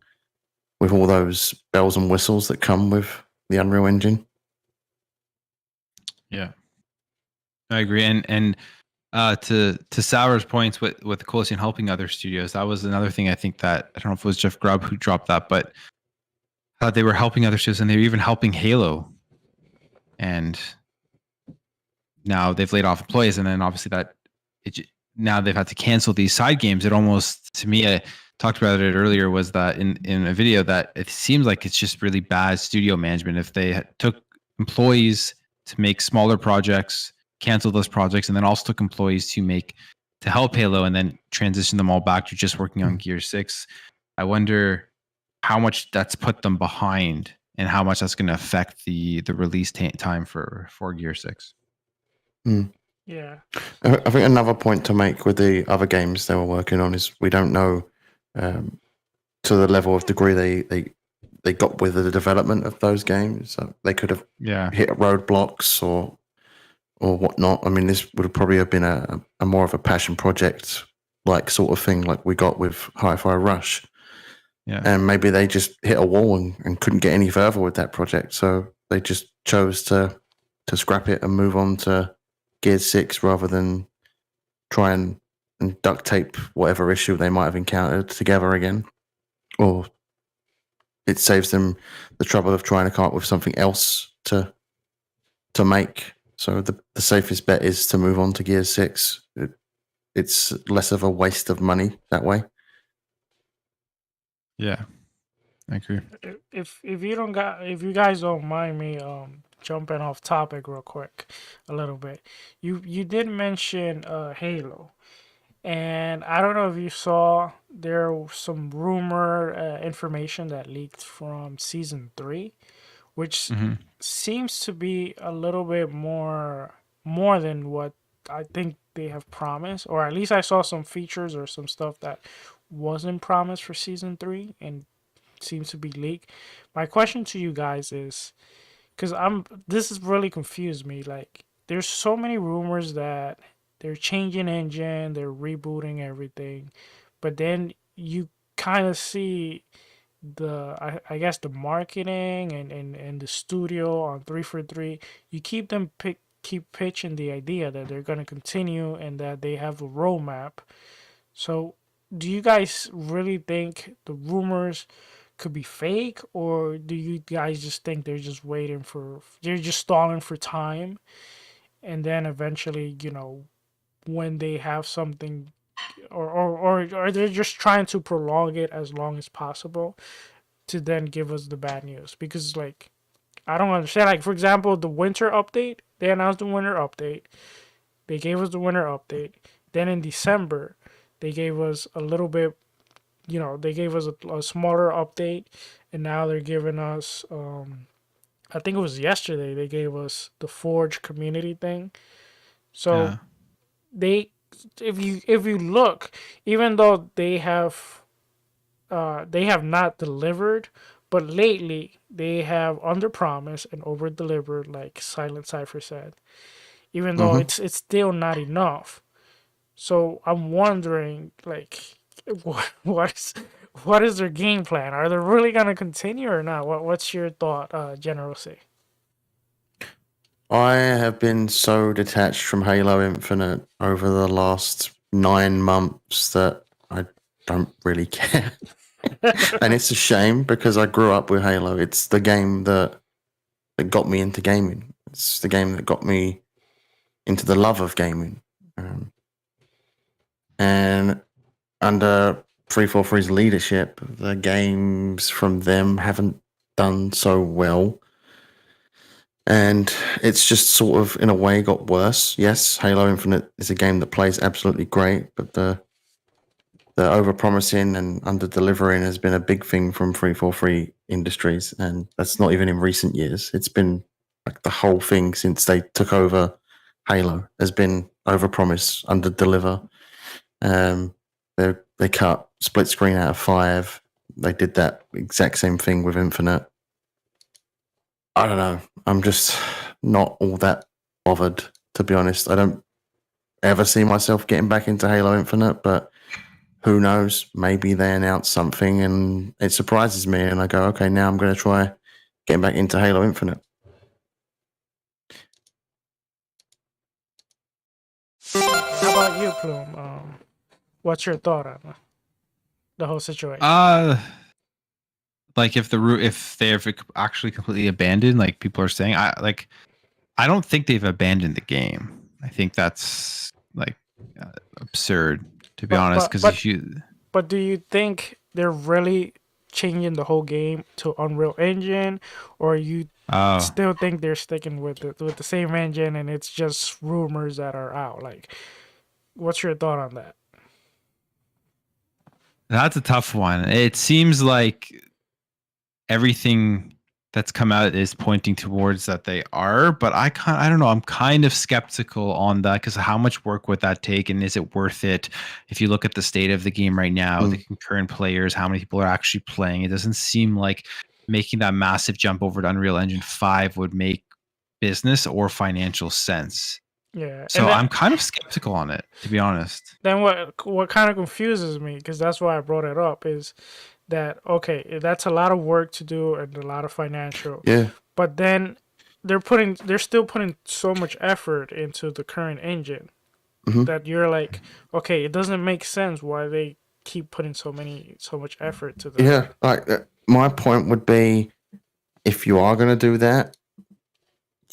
with all those bells and whistles that come with the Unreal Engine? Yeah, I agree. And to Sauer's points with the coalition helping other studios, that was another thing. I think that, I don't know if it was Jeff Grubb who dropped that, but they were helping other studios, and they were even helping Halo. And now they've laid off employees, and then obviously now they've had to cancel these side games. It almost, to me, I talked about it earlier, was that in a video, that it seems like it's just really bad studio management. If they took employees to make smaller projects, cancel those projects, and then also took employees to help Halo, and then transition them all back to just working on Gear 6, I wonder how much that's put them behind, and how much that's going to affect the release time for Gear 6. Yeah. I think another point to make with the other games they were working on is we don't know to the level of degree they got with the development of those games. So they could have hit roadblocks or whatnot. I mean, this would probably have been a more of a passion project like sort of thing, like we got with Hi-Fi Rush. Yeah. And maybe they just hit a wall and couldn't get any further with that project. So they just chose to scrap it and move on to Gears 6 rather than try and duct tape whatever issue they might have encountered together again. Or it saves them the trouble of trying to come up with something else to make. So the safest bet is to move on to Gears 6. It's less of a waste of money that way. Yeah, I agree. If you guys don't mind me jumping off topic real quick a little bit, you did mention Halo, and I don't know if you saw there was some rumor information that leaked from season 3, which seems to be a little bit more than what I think they have promised, or at least I saw some features or some stuff that wasn't promised for season 3 and seems to be leaked. My question to you guys is, because this has really confused me. Like, there's so many rumors that they're changing engine, they're rebooting everything, but then you kind of see I guess the marketing and the studio on 343. You keep pitching the idea that they're going to continue and that they have a roadmap. So do you guys really think the rumors could be fake, or do you guys just think they're just they're just stalling for time, and then eventually, when they have something, or they're just trying to prolong it as long as possible to then give us the bad news? Because, like, I don't understand. Like, for example, the winter update, they announced the winter update. They gave us the winter update. Then in December, they gave us a little bit, they gave us a smaller update. And now they're giving us, I think it was yesterday, they gave us the Forge community thing. So if you look, even though they have not delivered, but lately they have under promise and over delivered, like Silent Cypher said, even though it's still not enough. So I'm wondering, like, what is their game plan? Are they really gonna continue or not? What's your thought, General C? I have been so detached from Halo Infinite over the last 9 months that I don't really care. And it's a shame because I grew up with Halo. It's the game that got me into gaming. It's the game that got me into the love of gaming. And under 343's leadership, the games from them haven't done so well. And it's just sort of, in a way, got worse. Yes, Halo Infinite is a game that plays absolutely great, but the over-promising and under-delivering has been a big thing from 343 Industries, and that's not even in recent years. It's been like the whole thing since they took over Halo has been over-promise, under-deliver. They cut split screen out of 5. They did that exact same thing with Infinite. I don't know. I'm just not all that bothered, to be honest. I don't ever see myself getting back into Halo Infinite, but who knows? Maybe they announce something and it surprises me, and I go, okay, now I'm going to try getting back into Halo Infinite. How about you, Plume? What's your thought on the whole situation? Like if they've actually completely abandoned, like people are saying, I don't think they've abandoned the game. I think that's like absurd, to be honest. But do you think they're really changing the whole game to Unreal Engine, or you still think they're sticking with the same engine and it's just rumors that are out? Like, what's your thought on that? That's a tough one. It seems like everything that's come out is pointing towards that they are, but I don't know. I'm kind of skeptical on that because how much work would that take, and is it worth it? If you look at the state of the game right now, the concurrent players, how many people are actually playing, it doesn't seem like making that massive jump over to Unreal Engine 5 would make business or financial sense. Yeah. So I'm kind of skeptical on it, to be honest. Then what kind of confuses me, because that's why I brought it up, is that, okay, that's a lot of work to do and a lot of financial. Yeah. But then they're still putting so much effort into the current engine that you're like, okay, it doesn't make sense why they keep putting so much effort to the. Yeah, like my point would be, if you are going to do that,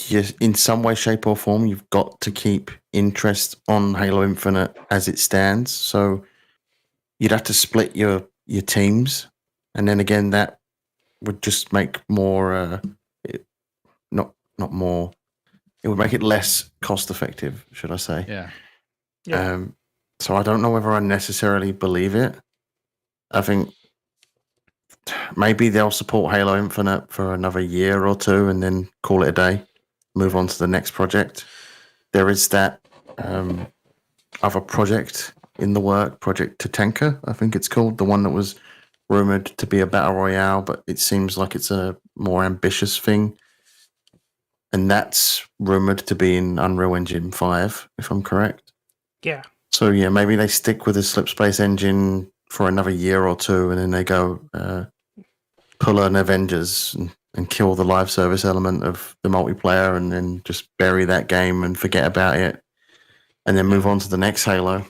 yes, in some way, shape, or form, you've got to keep interest on Halo Infinite as it stands. So you'd have to split your teams, and then again, that would just make more, not more. It would make it less cost effective, should I say? Yeah. Yeah. So I don't know whether I necessarily believe it. I think maybe they'll support Halo Infinite for another year or two and then call it a day, move on to the next project. There is that other project in the work, Project Tatanka, I think it's called, the one that was rumored to be a battle royale, but it seems like it's a more ambitious thing. And that's rumored to be in Unreal Engine 5, if I'm correct. Yeah. So yeah, maybe they stick with the Slipspace engine for another year or two, and then they go pull an Avengers and kill the live service element of the multiplayer, and then just bury that game and forget about it, and then move on to the next Halo.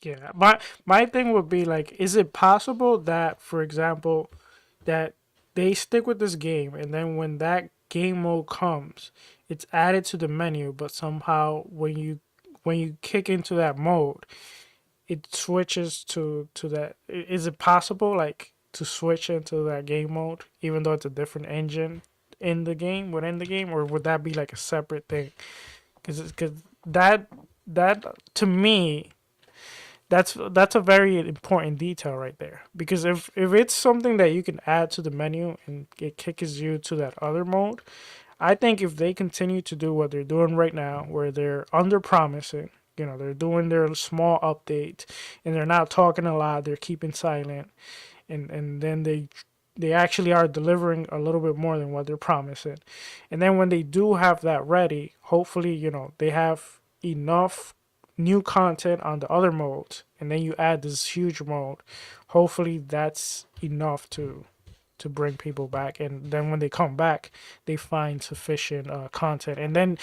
Yeah. My thing would be like, is it possible that, for example, that they stick with this game, and then when that game mode comes, it's added to the menu, but somehow when you kick into that mode, it switches to that. Is it possible, like, to switch into that game mode, even though it's a different engine within the game, or would that be like a separate thing? Because that to me, that's a very important detail right there. Because if it's something that you can add to the menu and it kicks you to that other mode, I think if they continue to do what they're doing right now, where they're under promising, they're doing their small update and they're not talking a lot, they're keeping silent, and then they actually are delivering a little bit more than what they're promising. And then when they do have that ready, hopefully, they have enough new content on the other modes, and then you add this huge mode. Hopefully that's enough to bring people back, and then when they come back, they find sufficient content. And then,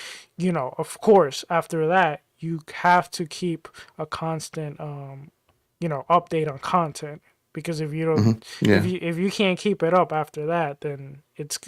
of course, after that, you have to keep a constant update on content, because if you don't, Yeah. if you can't keep it up after that, then it's